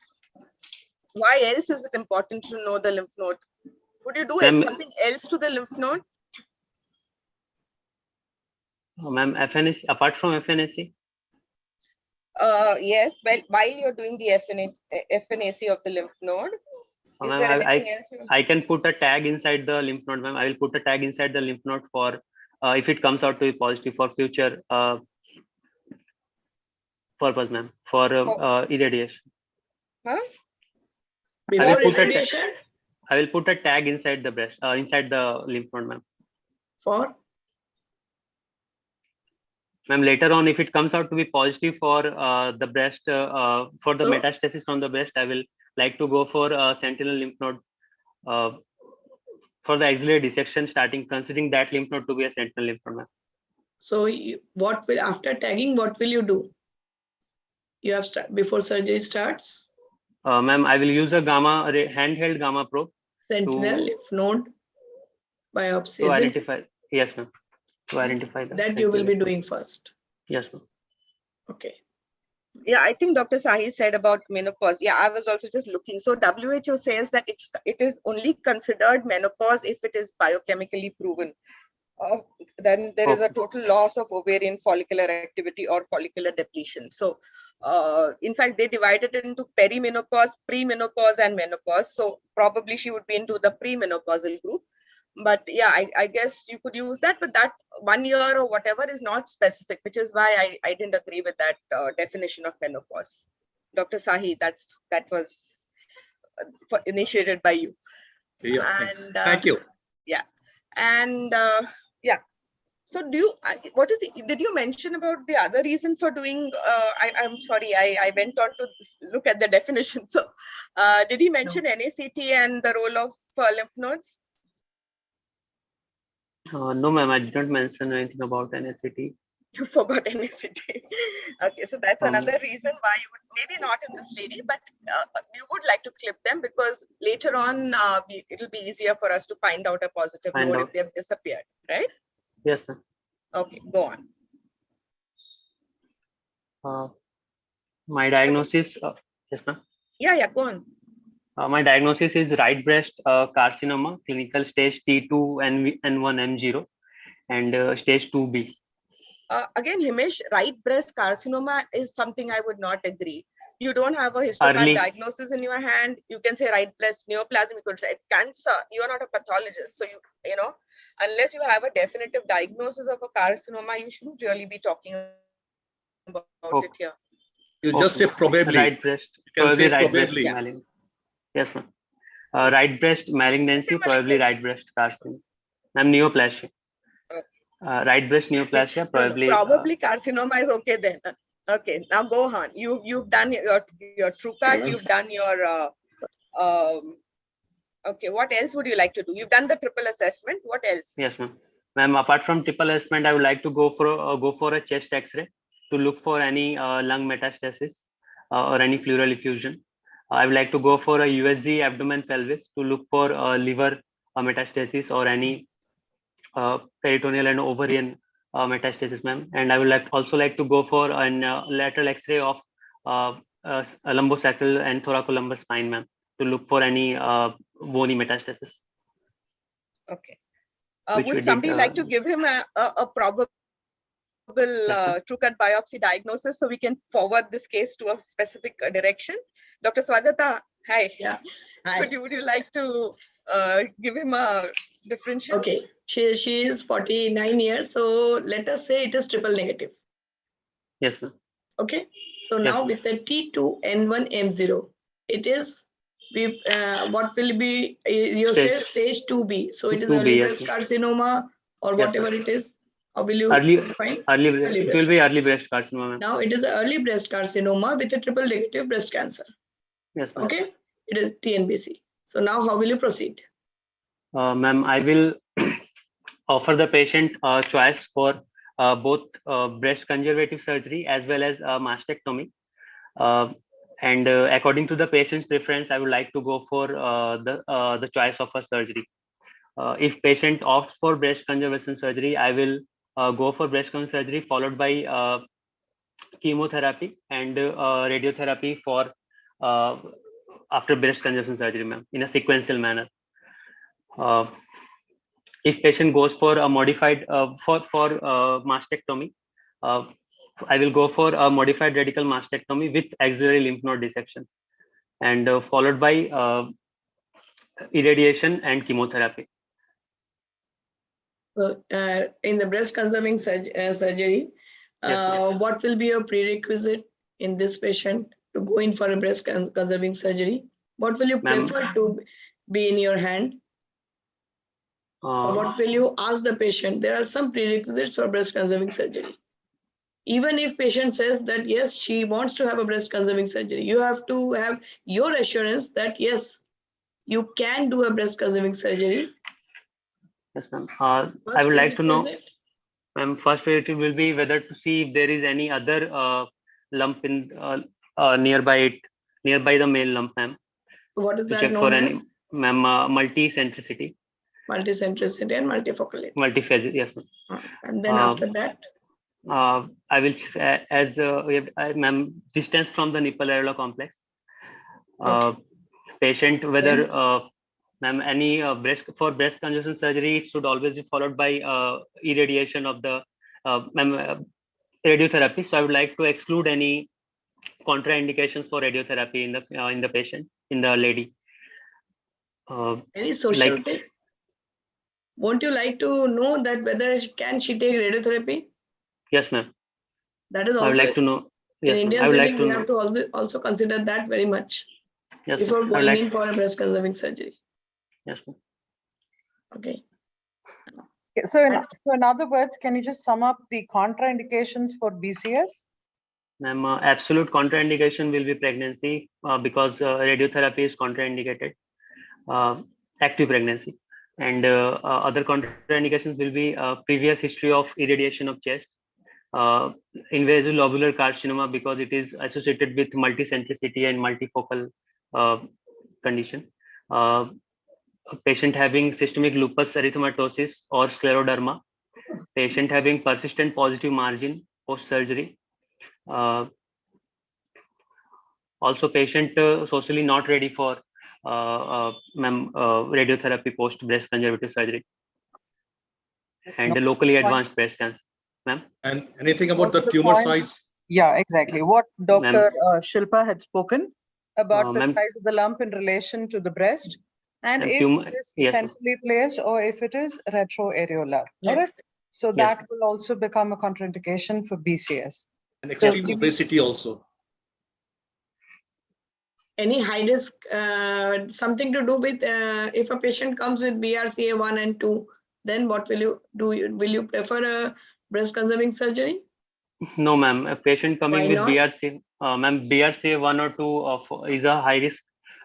Why else is it important to know the lymph node? Would you do something else to the lymph node? Ma'am, FNAC, apart from FNAC? Yes, well, while you're doing the FNAC of the lymph node, is there anything else? I can put a tag inside the lymph node, ma'am. I will put a tag inside the lymph node for if it comes out to be positive for future purpose, ma'am, for irradiation. Huh? I will put a tag inside the breast, inside the lymph node, ma'am. For? Ma'am, later on, if it comes out to be positive for the breast, for the metastasis from the breast, I will like to go for sentinel lymph node for the axillary dissection, starting considering that lymph node to be a sentinel lymph node, ma'am. So what will, after tagging, what will you do? You have before surgery starts? Ma'am, I will use a handheld gamma probe. Sentinel lymph node biopsy. To identify, yes, ma'am. To identify that you will be doing first. Yes, ma'am. Okay. Yeah, I think Dr. Sahi said about menopause. Yeah, I was also just looking. So WHO says that it is only considered menopause if it is biochemically proven. Then there is a total loss of ovarian follicular activity or follicular depletion. So in fact, they divided it into perimenopause, premenopause, and menopause. So probably she would be into the premenopausal group. But yeah, I guess you could use that, but that 1 year or whatever is not specific, which is why I didn't agree with that definition of menopause. Dr. Sahi, that was initiated by you. Yeah, and, thank you. Yeah, and yeah. So did you mention about the other reason for doing, I'm sorry, I went on to look at the definition. So did he mention NACT and the role of lymph nodes? No, ma'am, I didn't mention anything about NACT. You forgot NACT. Okay, so that's another reason why you would, maybe not in this lady, but you would like to clip them, because later on it'll be easier for us to find out a positive node if they've disappeared, right? Yes, ma'am. Okay, go on. My diagnosis, yes, ma'am. Yeah, go on. My diagnosis is right breast carcinoma, clinical stage T2 N1M0 and stage 2B. Again, Himesh, right breast carcinoma is something I would not agree. You don't have a histopath diagnosis in your hand. You can say right breast neoplasm, you could write cancer. You are not a pathologist. So, you know, unless you have a definitive diagnosis of a carcinoma, you shouldn't really be talking about it here. You just say probably. Right breast, probably right breast. Yes, ma'am. Right breast malignancy, probably right breast carcinoma. Ma'am, neoplasia. Right breast neoplasia, probably. Probably carcinoma is okay then. Okay, now go on. You've done your true cut. You've done your. Okay, what else would you like to do? You've done the triple assessment. What else? Yes, ma'am. Ma'am, apart from triple assessment, I would like to go for a chest X-ray to look for any lung metastasis or any pleural effusion. I would like to go for a USG abdomen pelvis to look for liver metastasis or any peritoneal and ovarian metastasis, ma'am. And I would also like to go for a lateral X-ray of lumbosacral and thoracolumbar spine, ma'am, to look for any bony metastasis. Okay. Which Would we somebody did, like to give him a probable true cut biopsy diagnosis so we can forward this case to a specific direction? Dr. Swagata, hi. Yeah. Hi. Would you like to give him a differential? Okay. She is 49 years. So let us say it is triple negative. Yes, ma'am. Okay. So Yes, now with the T2N1M0, it is what will be you say stage 2B. So it is 2B, early yes, breast carcinoma or whatever it is. How will you define? Early Early it breast will be early breast carcinoma, ma'am. Now it is an early breast carcinoma with a triple negative breast cancer. Yes, ma'am. Okay. It is TNBC. So now how will you proceed? Ma'am, I will offer the patient a choice for both breast conservative surgery as well as mastectomy. And according to the patient's preference, I would like to go for the choice of a surgery. If patient opts for breast conservation surgery, I will go for breast conservation surgery followed by chemotherapy and radiotherapy for after breast conservation surgery, ma'am, in a sequential manner. If patient goes for a modified for mastectomy, I will go for a modified radical mastectomy with axillary lymph node dissection, and followed by irradiation and chemotherapy. So in the breast conserving surgery, what will be your prerequisite in this patient to go in for a breast conserving surgery? What will you prefer to be in your hand? Or what will you ask the patient? There are some prerequisites for breast conserving surgery. Even if patient says that yes, she wants to have a breast conserving surgery, you have to have your assurance that yes, you can do a breast conserving surgery. Yes, ma'am. I would like to know, ma'am, first priority will be whether to see if there is any other lump in nearby the male lump, ma'am. What is that check known for as? any, ma'am, multicentricity. Multicentricity and multifocality. Multiphasic, yes, ma'am. And then after that? I will, as ma'am, distance from the nipple areola complex. Patient, whether ma'am, any breast conservation surgery, it should always be followed by irradiation of the radiotherapy. So I would like to exclude any contraindications for radiotherapy in the patient, in the lady. Any social tip? Won't you like to know that whether can she take radiotherapy? Yes, ma'am. That is also. I would like to know. Yes, in Indian I would like to we know. have to also consider that very much. Yes, before going in for a breast conserving surgery. Yes, ma'am. Okay. So in other words, can you just sum up the contraindications for BCS? Ma'am, absolute contraindication will be pregnancy because radiotherapy is contraindicated, active pregnancy. And other contraindications will be previous history of irradiation of chest, invasive lobular carcinoma because it is associated with multicentricity and multifocal condition. A patient having systemic lupus erythematosus or scleroderma, patient having persistent positive margin post-surgery, also patient socially not ready for radiotherapy post-breast conservative surgery, and locally advanced breast cancer. Ma'am? And anything about the tumor size? Yeah, exactly. What Dr. Shilpa had spoken about the size of the lump in relation to the breast, and if it is centrally placed or if it is retroareolar. All right. So that will also become a contraindication for BCS. And extreme obesity also. Any high risk, something to do with if a patient comes with BRCA1 and 2, then what will you do? Will you prefer a breast conserving surgery? No, ma'am. A patient coming with BRCA, ma'am, BRCA1 or 2 is a high risk,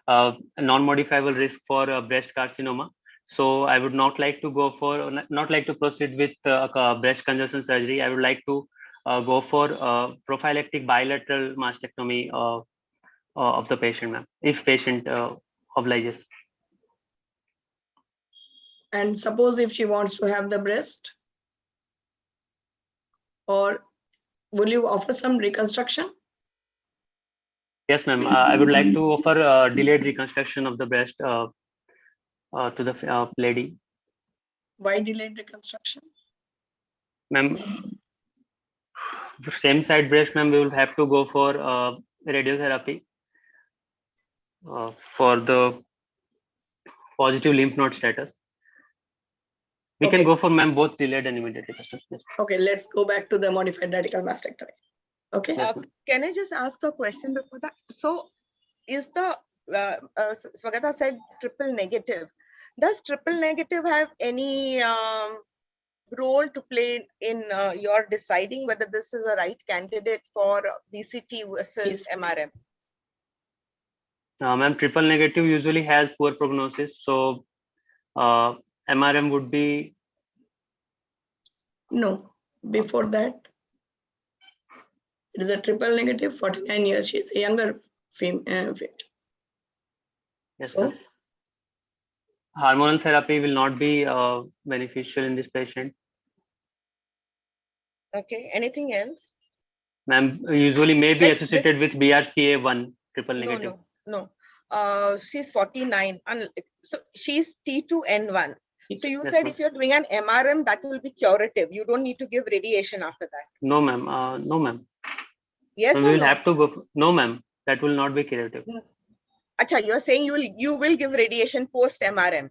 non-modifiable risk for breast carcinoma. So I would not like to proceed with breast conservation surgery. I would like to go for prophylactic bilateral mastectomy of the patient, ma'am, if patient obliges. And suppose if she wants to have the breast, or will you offer some reconstruction? Yes, ma'am. I would like to offer delayed reconstruction of the breast to the lady. Why delayed reconstruction? Ma'am, same side breast, ma'am, we will have to go for radiotherapy for the positive lymph node status. We can go for, ma'am, both delayed and immediate reconstruction. Yes. Okay, let's go back to the modified radical mastectomy. Okay. Yes, Can I just ask a question before that? So is the, Swagata said triple negative. Does triple negative have any role to play in your deciding whether this is a right candidate for BCT versus MRM? Ma'am, triple negative usually has poor prognosis. So MRM would be. No, before that. It is a triple negative, 49 years. She's a younger female. Yes, so, hormonal therapy will not be beneficial in this patient. Okay, anything else? Ma'am, usually may be associated with BRCA1 triple negative. No. She's 49 and so she's T2N1. So you said if you're doing an MRM, that will be curative. You don't need to give radiation after that. No, ma'am. No, ma'am. Yes, we will have to go. No, ma'am. That will not be curative. Acha, you're saying you will give radiation post MRM.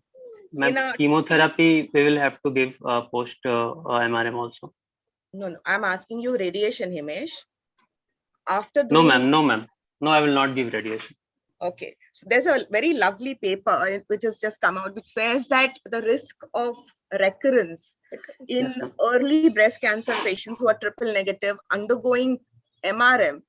Ma'am, chemotherapy we will have to give post MRM also. No. I'm asking you radiation, Himesh. After doing... No, ma'am. No, ma'am. No, I will not give radiation. Okay. So there's a very lovely paper which has just come out, which says that the risk of recurrence in early breast cancer patients who are triple negative undergoing MRM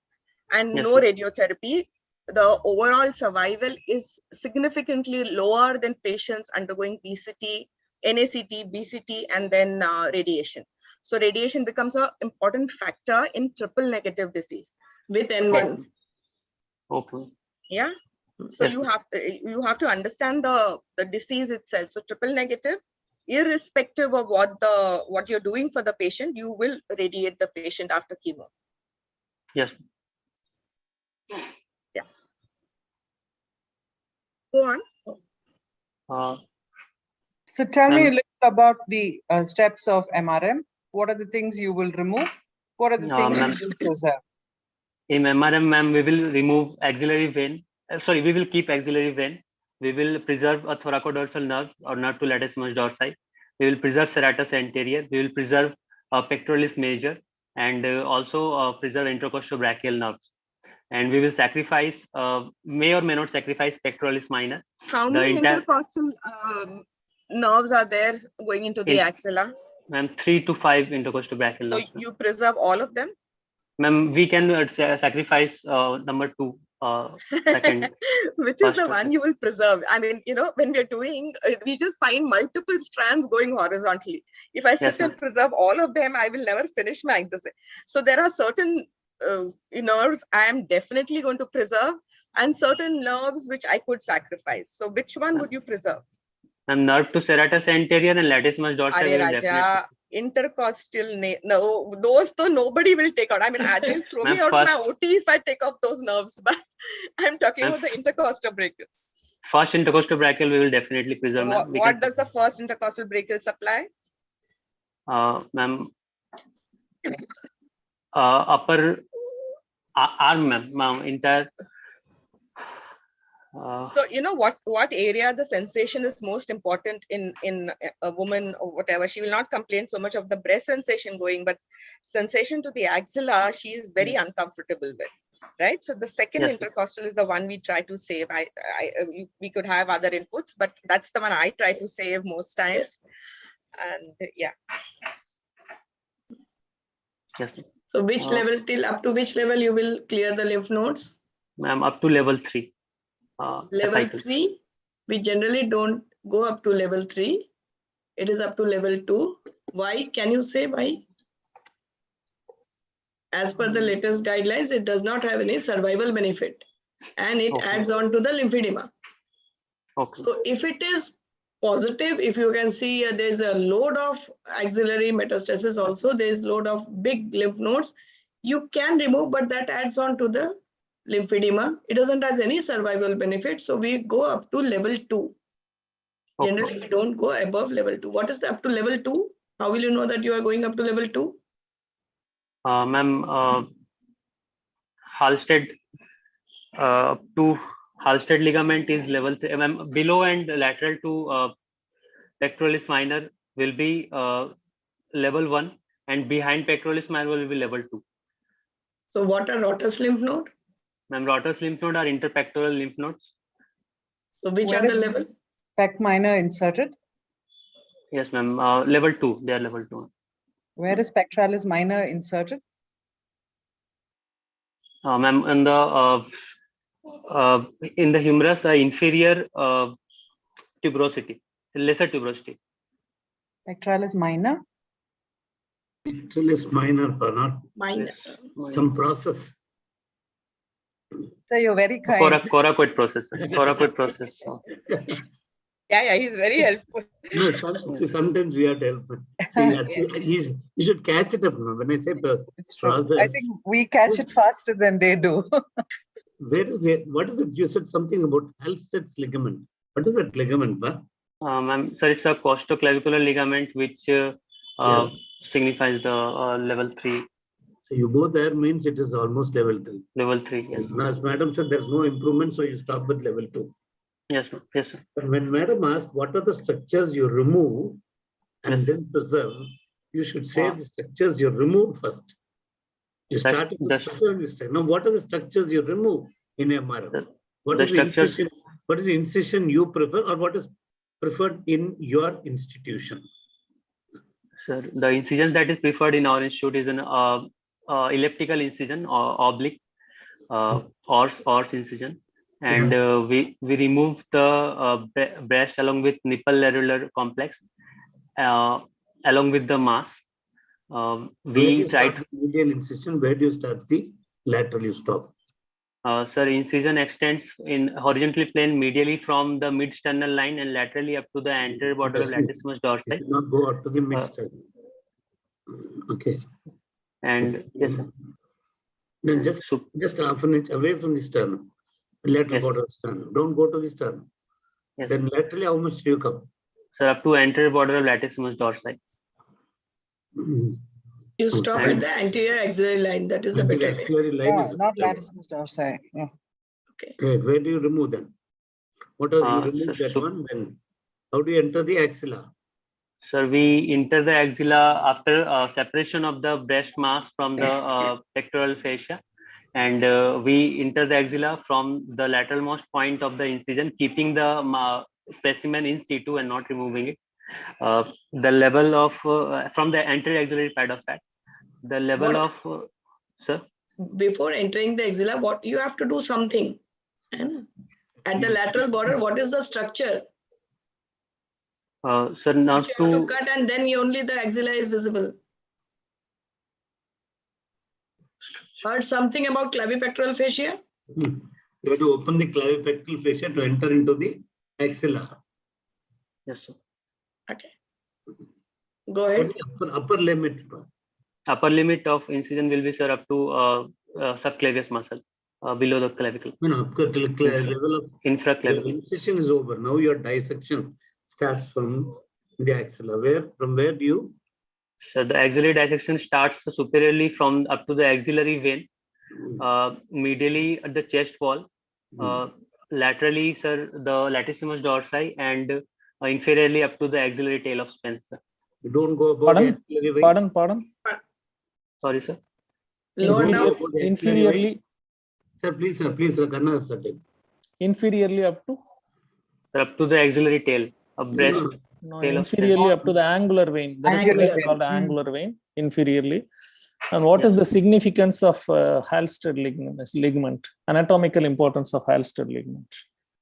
and no radiotherapy, the overall survival is significantly lower than patients undergoing BCT, NACT, BCT, and then radiation. So radiation becomes an important factor in triple negative disease with N1. Okay. Yeah. So you have to understand the disease itself. So triple negative, irrespective of what you're doing for the patient, you will radiate the patient after chemo. Yes. Yeah. Go on. So tell me a little about the steps of MRM. What are the things you will remove? What are the things you will preserve? In MRM, ma'am, we will remove axillary vein. We will keep axillary vein. We will preserve a thoracodorsal nerve or nerve to latissimus dorsi. We will preserve serratus anterior. We will preserve pectoralis major and also preserve intercostobrachial nerves. And we will sacrifice, may or may not sacrifice pectoralis minor. How many intercostal nerves are there going into the axilla? Ma'am, 3 to 5 intercostobrachial nerves. So you preserve all of them? Ma'am, we can sacrifice number 2. Second. Which is the one you will preserve? I mean, when we're doing, we just find multiple strands going horizontally. If I sit and preserve all of them, I will never finish my exercise. So there are certain nerves I am definitely going to preserve and certain nerves which I could sacrifice. So which one would you preserve? And nerve to serratus anterior and latissimus dorsi. Intercostal, no, those though nobody will take out. I mean, they'll throw me out my OT if I take off those nerves, but I'm talking about the intercostobrachial. First intercostobrachial we will definitely preserve. What does the first intercostal brachial supply? Ma'am, upper arm, ma'am, entire. So what area the sensation is most important in a woman or whatever. She will not complain so much of the breast sensation going, but sensation to the axilla she is very uncomfortable with, right? So the second intercostal is the one we try to save. We could have other inputs, but that's the one I try to save most times. And yeah. Yes. So which level, up to which level you will clear the lymph nodes? Ma'am, up to level 3. Level 3, we generally don't go up to level 3. It is up to level 2. Why? Can you say why? As per the latest guidelines, it does not have any survival benefit. and it adds on to the lymphedema. Okay. So if it is positive, if you can see there's a load of axillary metastasis also, there's load of big lymph nodes, you can remove, but that adds on to the lymphedema. It doesn't have any survival benefit. So we go up to level 2. Generally, we don't go above level 2. What is the up to level 2? How will you know that you are going up to level 2? Ma'am, Halsted to Halsted ligament is level 3. Ma'am, below and lateral to pectoralis minor will be level 1, and behind pectoralis minor will be level 2. So what are rotus lymph node? Ma'am, rotus lymph node are interpectoral lymph nodes. So which Where are the is level? Pec minor inserted? Yes, ma'am. Level 2. They are level 2. Where is pectoralis minor inserted? Ma'am, in the humerus, inferior tuberosity, lesser tuberosity. Pectoralis minor? Pectoralis minor, but not Minor. some process. So you're very kind. Coracoid process. Coracoid process. Yeah, he's very helpful. No, sometimes we have to help. See, you should catch it up. When I say It's true. process, I think we catch it faster than they do. where is it? What is it? You said something about Halsted's ligament. What is that ligament, ba? Ma'am, sir, it's a costoclavicular ligament which signifies the level 3. So you go there means it is almost level 3. Level 3, yes. Now, as madam said, there's no improvement, so you stop with level 2. Yes, ma'am. Yes, sir. But when madam asked what are the structures you remove and then preserve, you should say the structures you remove first. You start with preserve this time. Now, what are the structures you remove in MRI? What is the incision you prefer, or what is preferred in your institution? Sir, the incision that is preferred in our institute is an elliptical incision or oblique ORS incision, and we remove the breast along with nipple lateral complex along with the mass. We try to medial incision. Where do you start the lateral? You stop. Sir, incision extends in horizontally plane medially from the mid-sternal line and laterally up to the anterior border of latissimus dorsi. Not go up to the mid-sternal. Okay. And yes, sir. Then just half an inch away from the sternum, lateral border of sternum. Don't go to the sternum. Yes. Then laterally, how much do you come? Sir, up to anterior border of latissimus dorsi. You stop at the anterior axillary line. That is the better way. Axillary line is Not latissimus dorsi. Yeah. Okay. Where do you remove them? What are you remove that one? Then how do you enter the axilla? Sir, we enter the axilla after separation of the breast mass from the pectoral fascia, and we enter the axilla from the lateralmost point of the incision, keeping the specimen in situ and not removing it. The level of from the anterior axillary pad of fat, the level of sir. Before entering the axilla, what you have to do something. At the lateral border, what is the structure? Sir, now you have to cut, and then only the axilla is visible. Heard something about clavipectoral fascia? You have to open the clavipectoral fascia to enter into the axilla. Yes, sir. Okay. Go ahead. Upper limit. Upper limit of incision will be, sir, up to subclavius muscle, below the clavicle. No, level of infraclavicular. incision is over. Now your dissection starts from the axilla. From where do you? So the axillary dissection starts superiorly from up to the axillary vein, medially at the chest wall, laterally, sir, the latissimus dorsi, and inferiorly up to the axillary tail of Spencer. You don't go above the axillary vein. Pardon. Sorry, sir. Inferiorly. Sir, please, Karna, sir. Inferiorly up to? Up to the axillary tail of breast. No, inferiorly up to the angular vein. That is called the angular vein, inferiorly. And what is the significance of Halsted ligament? Anatomical importance of Halsted ligament?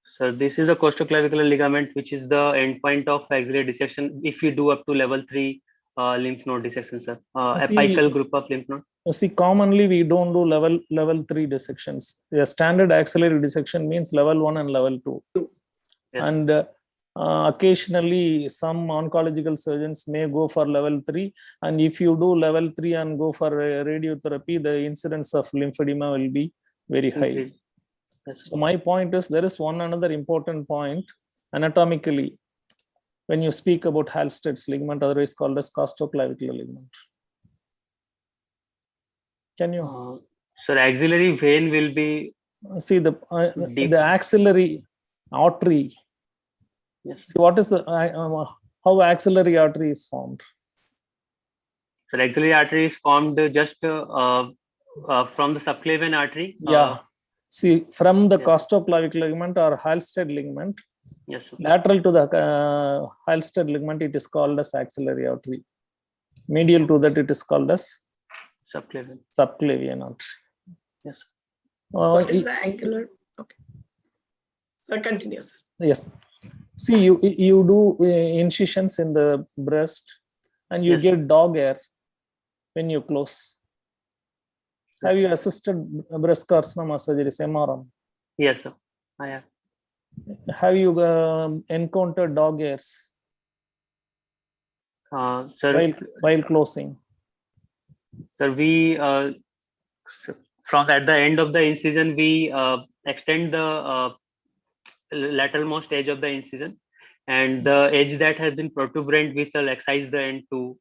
So this is a costoclavicular ligament, which is the endpoint of axillary dissection. If you do up to level 3 lymph node dissection, sir, apical group of lymph node. You see, commonly we don't do level 3 dissections. The standard axillary dissection means level 1 and level 2. Yes. And occasionally some oncological surgeons may go for level 3. And if you do level 3 and go for radiotherapy, the incidence of lymphedema will be very high. Yes. So my point is, there is one another important point anatomically when you speak about Halstead's ligament, otherwise called as costoclavicular ligament. Can you? So the axillary vein will be. See the axillary artery. Yes. See what is the how axillary artery is formed? So the axillary artery is formed just from the subclavian artery. Yeah. See, from the costoclavicular ligament or Halstead ligament, yes, lateral to the Halstead ligament, it is called as axillary artery. Medial to that, it is called as subclavian artery. Yes. What is the angular? Okay. So continue, sir. Yes. See, you do incisions in the breast, and you get dog hair when you close. Have you assisted breast carcinoma surgeries, MRM? Yes, sir. I have. Have you encountered dog hairs sir, while closing? Sir, we from at the end of the incision, we extend the lateralmost edge of the incision, and the edge that has been protuberant, we shall excise the end to.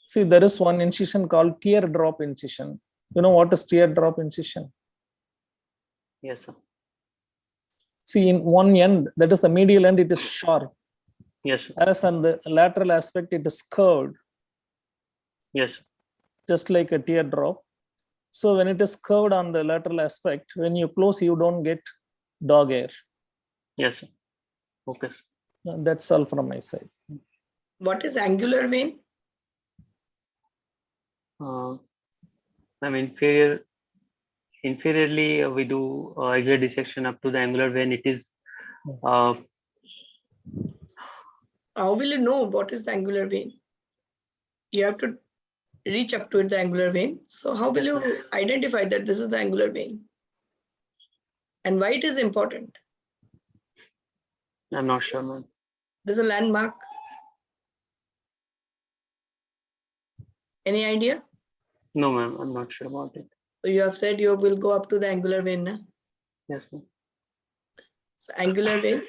See, there is one incision called teardrop incision. You know what is teardrop incision? Yes, sir. See, in one end, that is the medial end, it is sharp. Yes, sir. As on the lateral aspect, it is curved. Yes, sir. Just like a teardrop. So when it is curved on the lateral aspect, when you close, you don't get dog hair. Yes, sir. Okay. That's all from my side. What is angular vein? Inferiorly, we do axillary dissection up to the angular vein. It is. How will you know what is the angular vein? You have to reach up to the angular vein. So how will you identify that this is the angular vein? And why it is important? I'm not sure, ma'am. There's a landmark. Any idea? No, ma'am. I'm not sure about it. So you have said you will go up to the angular vein, na? Yes, ma'am. So angular vein,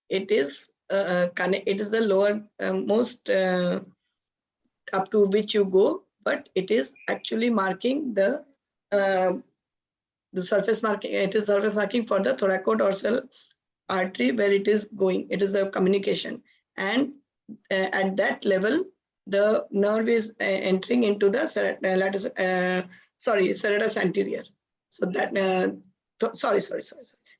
it is the lower most up to which you go, but it is actually marking the surface marking. It is surface marking for the thoracodorsal artery where it is going. It is the communication, and at that level, the nerve is entering into the serratus anterior. So that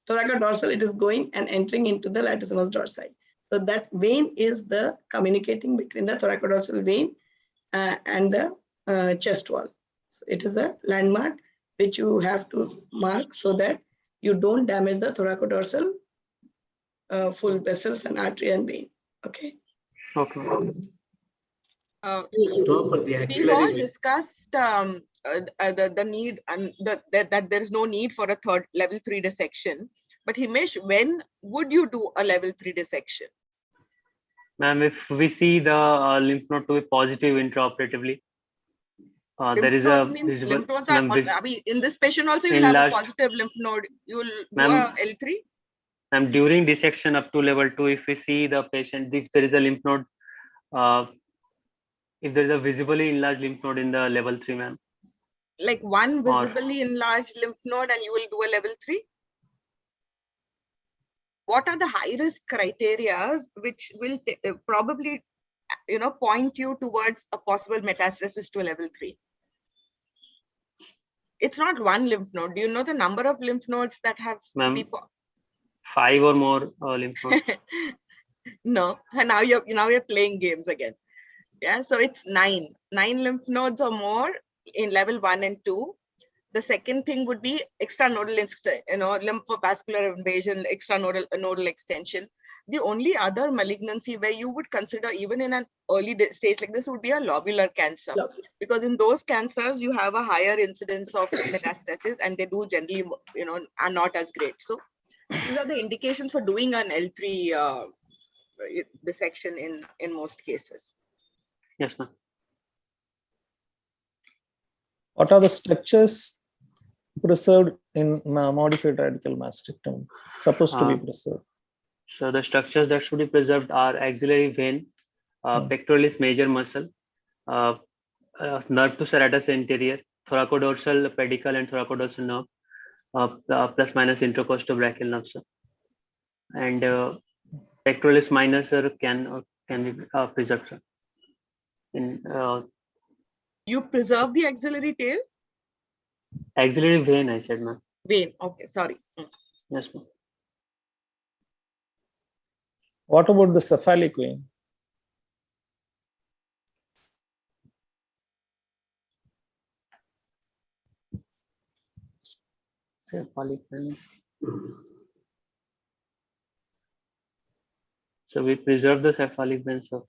thoracodorsal, it is going and entering into the latissimus dorsi. So that vein is the communicating between the thoracodorsal vein and the chest wall. So it is a landmark which you have to mark so that you don't damage the thoracodorsal full vessels and artery and vein. Okay. Okay. We all discussed the need and that there is no need for a level 3 dissection. But Himesh, when would you do a level 3 dissection? Ma'am, if we see the lymph node to be positive intraoperatively, there is a visible. Lymph nodes are in this patient also you'll have a positive lymph node. You will do a L3? Ma'am, during dissection up to level 2, if we see the patient, if there is a lymph node, if there is a visibly enlarged lymph node in the level 3, ma'am. Like one visibly enlarged lymph node and you will do a level 3? What are the high risk criteria which will probably point you towards a possible metastasis to a level 3? It's not one lymph node. Do you know the number of lymph nodes that have people? 5 or more lymph nodes. No, and now you're playing games again. Yeah, so it's 9 lymph nodes or more in level 1 and 2. The second thing would be extranodal, lymphovascular invasion, extranodal nodal extension. The only other malignancy where you would consider even in an early stage like this would be a lobular cancer. Because in those cancers, you have a higher incidence of metastasis and they do generally, are not as great. So these are the indications for doing an L3 dissection in most cases. Yes, ma'am. What are the structures preserved in modified radical mastectomy? Supposed to be preserved. So the structures that should be preserved are axillary vein, pectoralis major muscle, nerve to serratus anterior, thoracodorsal pedicle and thoracodorsal nerve, plus minus intercostobrachial nerves, and pectoralis minor can be preserved. You preserve the axillary tail? Axillary vein, I said, ma'am. Vein. Okay, sorry. Yes, ma'am. What about the cephalic vein? Cephalic vein. So we preserve the cephalic vein. So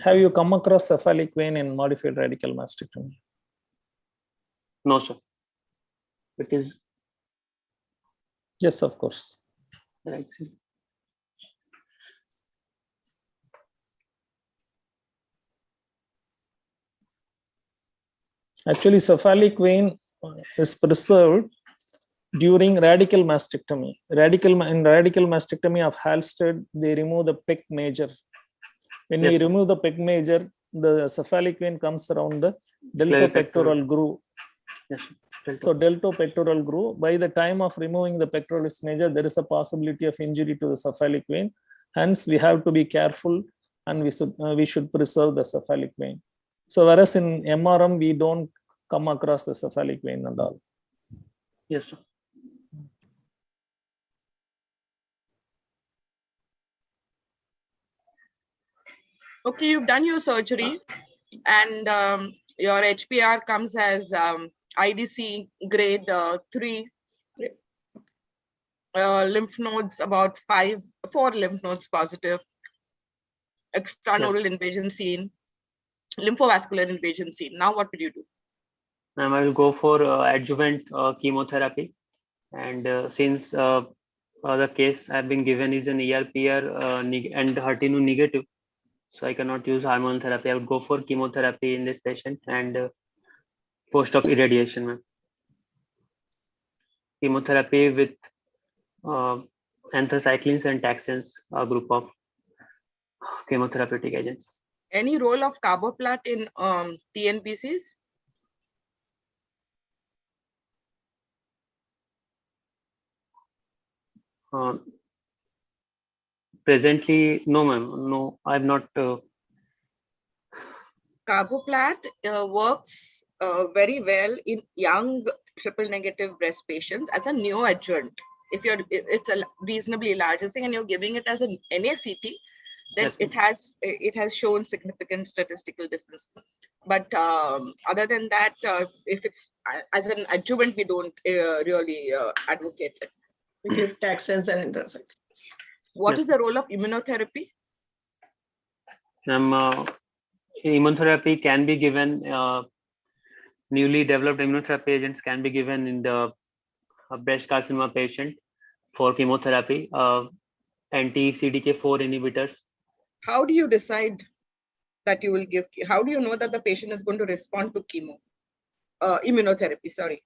have you come across cephalic vein in modified radical mastectomy? No, sir. It is. Yes, of course. Right. Actually, cephalic vein is preserved during radical mastectomy. In radical mastectomy of Halsted, they remove the pec major. When we remove the pec major, the cephalic vein comes around the deltopectoral groove. Yes. So deltopectoral groove, by the time of removing the pectoralis major, there is a possibility of injury to the cephalic vein. Hence, we have to be careful and we should preserve the cephalic vein. So whereas in MRM, we don't come across the cephalic vein and all. Yes, sir. Okay, you've done your surgery and your HPR comes as IDC grade 3. Lymph nodes about 4 lymph nodes positive. Extranodal invasion seen. Lymphovascular invasion seen. Now what will you do? Ma'am, I will go for adjuvant chemotherapy. And since the case I've been given is an ER/PR and HER2 negative, so I cannot use hormonal therapy. I would go for chemotherapy in this patient and post-op irradiation, ma'am. Chemotherapy with anthracyclines and taxanes, a group of chemotherapeutic agents. Any role of carboplat in TNBCs? Presently, no, ma'am. No, I'm not. Carboplat works very well in young triple negative breast patients as a neoadjuvant. If it's a reasonably larger thing and you're giving it as an NACT, then yes, it has shown significant statistical difference. But other than that, if it's as an adjuvant, we don't really advocate it. We give taxanes and anthracyclines. What is the role of immunotherapy? Immunotherapy can be given. Newly developed immunotherapy agents can be given in the breast carcinoma patient for chemotherapy. Anti-CDK4 inhibitors. How do you decide that you will give? How do you know that the patient is going to respond to chemo? Immunotherapy, sorry.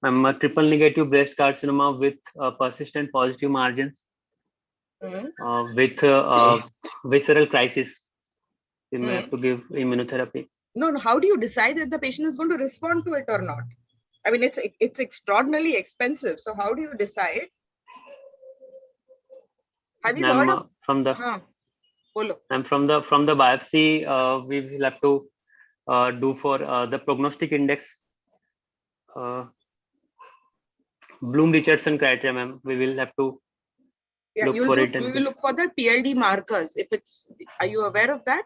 I'm a triple negative breast carcinoma with persistent positive margins, with visceral crisis. We may have to give immunotherapy. No. How do you decide that the patient is going to respond to it or not? I mean, it's extraordinarily expensive. So how do you decide? Have you heard of from the from the biopsy? We will have to do for the prognostic index. Bloom-Richardson criteria, ma'am. We will have to look for it. We will look for the PLD markers. If it's, are you aware of that?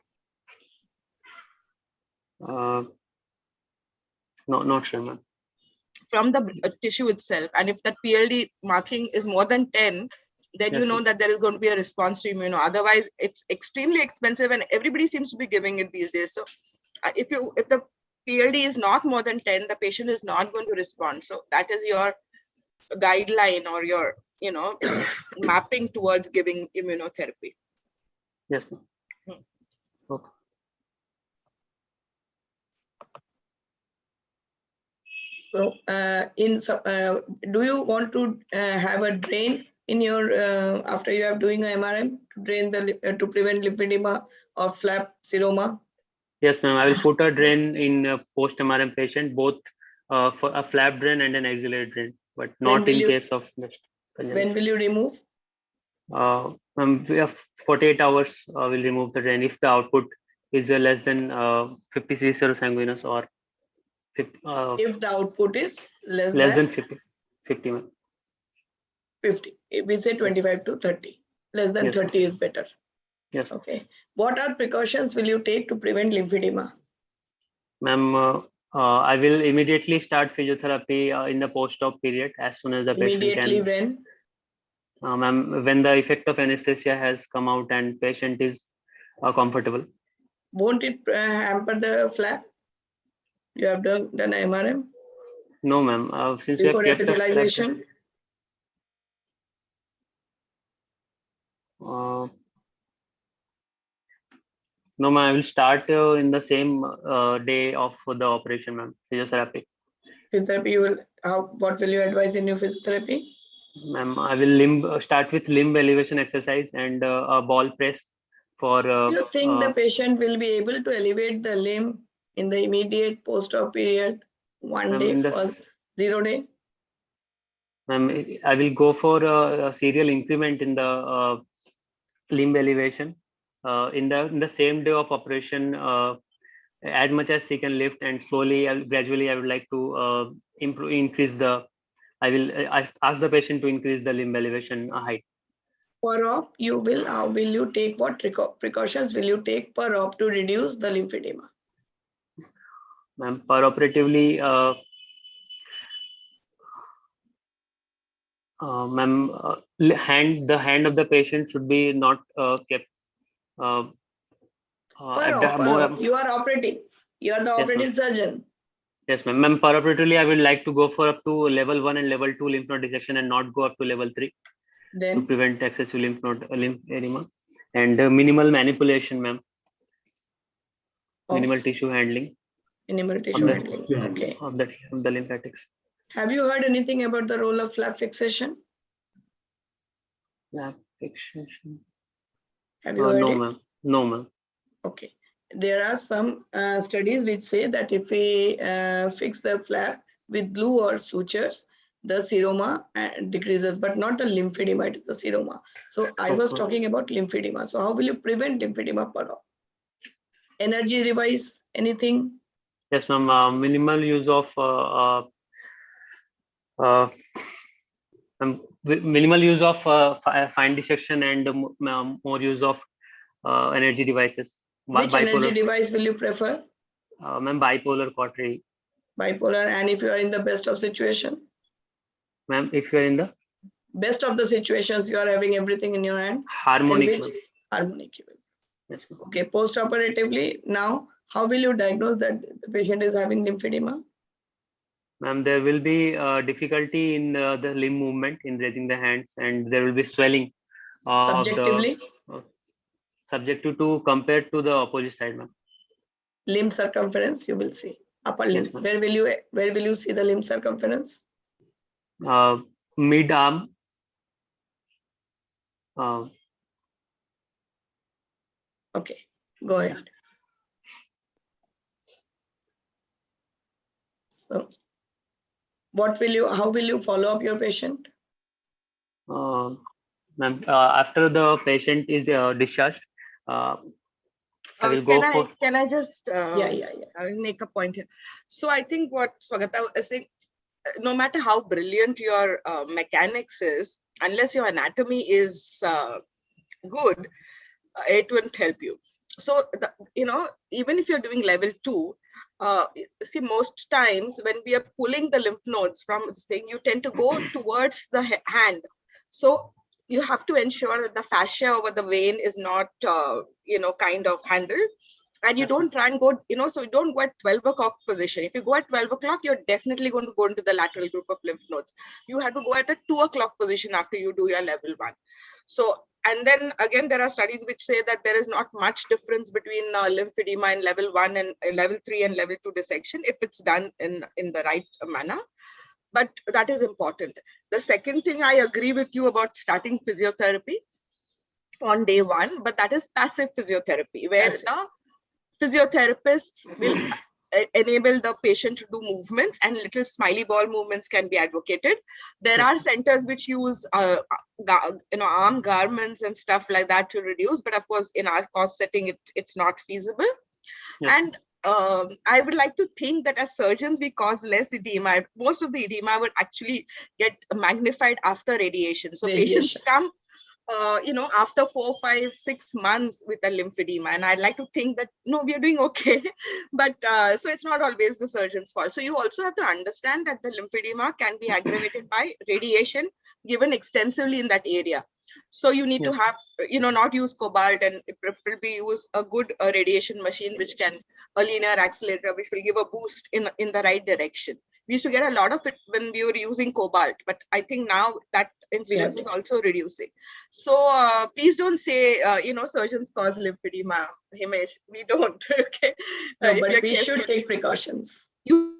No, not sure, ma'am. from the tissue itself. And if that PLD marking is more than 10, then you know that there is going to be a response to immuno. Otherwise, it's extremely expensive, and everybody seems to be giving it these days. So if the PLD is not more than 10, the patient is not going to respond. So that is your guideline or your, mapping towards giving immunotherapy. Yes, ma'am. Okay. So, do you want to have a drain in your after you are doing a MRM to drain to prevent lymphedema or flap seroma? Yes, ma'am. I will put a drain in a post-MRM patient, both for a flap drain and an axillary drain, but not in case of mixed. When will you remove? We have 48 hours. Will remove the drain if the output is less than 50 cc serosanguinous or 50, if the output is less than 50. 50. We say 25 to 30. Less than 30 is better. Yes. Okay. What are precautions will you take to prevent lymphedema? Ma'am, I will immediately start physiotherapy in the post-op period as soon as the patient can. Immediately when? Ma'am, when the effect of anesthesia has come out and patient is comfortable. Won't it hamper the flap? You have done MRM? No, ma'am. Since before we have kept epithelialization? No, ma'am. I will start in the same day of the operation, ma'am. Physiotherapy. Physiotherapy, you will. What will you advise in your physiotherapy? Ma'am, I will start with limb elevation exercise and a ball press for. You think the patient will be able to elevate the limb in the immediate post-op period, one day, first 0 day? Ma'am, I will go for a serial increment in the limb elevation. In the same day of operation, as much as he can lift, and slowly, gradually, I would like to increase the. I will ask the patient to increase the limb elevation height. Per op, you will. How will you take? What precautions will you take per op to reduce the lymphedema? Ma'am, operatively, ma'am, the hand of the patient should be not kept. You are operating. You are the operating surgeon. Yes, ma'am. Ma'am, operatively, I would like to go for up to level 1 and level 2 lymph node dissection and not go up to level 3 to prevent excessive lymphedema and minimal manipulation, ma'am. Minimal tissue handling. Minimal tissue handling. Okay. Of the lymphatics. Have you heard anything about the role of flap fixation? Flap fixation. Have you heard no, it? ma'am. No, ma'am. Okay. There are some studies which say that if we fix the flap with glue or sutures, the seroma decreases, but not the lymphedema, it is the seroma. So I was talking about lymphedema. So how will you prevent lymphedema per op? Energy device, anything? Yes, ma'am. Minimal use of fine dissection and more use of energy devices. Which energy device will you prefer? Ma'am, bipolar Goitre. Bipolar, and if you are in the best of situation? Ma'am, if you are in the best of the situations, you are having everything in your hand. Harmonic. Harmonic. Yes, okay, post-operatively, now, how will you diagnose that the patient is having lymphedema? Ma'am, there will be difficulty in the limb movement, in raising the hands, and there will be swelling. Subjectively? Subjective to compared to the opposite side, ma'am. Limb circumference, you will see. Upper limb. Yes, where will you see the limb circumference? Mid arm. Okay, go ahead. So, how will you follow up your patient? Ma'am, after the patient is discharged, I will go for. Can I just make a point here? So I think what Swagata is saying, no matter how brilliant your mechanics is, unless your anatomy is good, it won't help you. So, even if you're doing level 2, see, most times when we are pulling the lymph nodes from this thing, you tend to go towards the hand. So you have to ensure that the fascia over the vein is not, kind of handled. And you don't try and go, so you don't go at 12 o'clock position. If you go at 12 o'clock, you're definitely going to go into the lateral group of lymph nodes. You have to go at a 2 o'clock position after you do your level 1. So, and then again, there are studies which say that there is not much difference between lymphedema in level 1 and level 3 and level 2 dissection if it's done in the right manner. But that is important. The second thing, I agree with you about starting physiotherapy on day 1, but that is passive physiotherapy, where the physiotherapists will enable the patient to do movements, and little smiley ball movements can be advocated. There are centers which use arm garments and stuff like that to reduce, but of course in our cost setting it's not feasible. And I would like to think that as surgeons we cause less edema. Most of the edema would actually get magnified after radiation. So patients come after 4, 5, 6 months with a lymphedema, and I'd like to think that no, we are doing okay. But so it's not always the surgeon's fault. So you also have to understand that the lymphedema can be aggravated by radiation given extensively in that area. So you need to have, not use cobalt, and preferably use a good radiation machine, which can, a linear accelerator, which will give a boost in the right direction. We used to get a lot of it when we were using cobalt, but I think now that incidence is also reducing. So please don't say, surgeons cause lymphedema, Himesh. We don't. Okay. No, but we should take precautions. You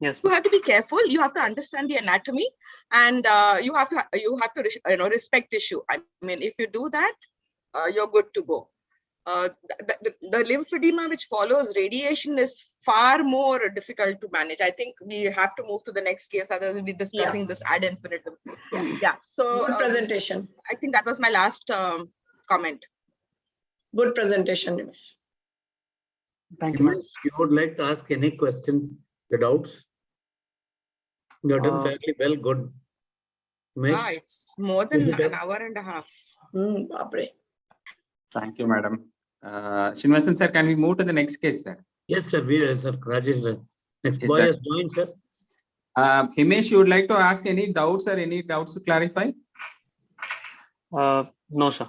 have to be careful. You have to understand the anatomy, and you have to respect tissue. I mean, if you do that, you're good to go. The lymphedema which follows radiation is far more difficult to manage. I think we have to move to the next case, otherwise we'll be discussing this ad infinitum. Yeah. So good presentation. I think that was my last comment. Good presentation. Thank you. You would like to ask any questions, the doubts? You've done fairly well. Good. It's more than an hour and a half. Thank you, madam. Srinivasan sir, can we move to the next case, sir? Yes, sir. We are, sir. Rajesh, next boy has joined, sir. Himesh, you would like to ask any doubts or any doubts to clarify? No, sir.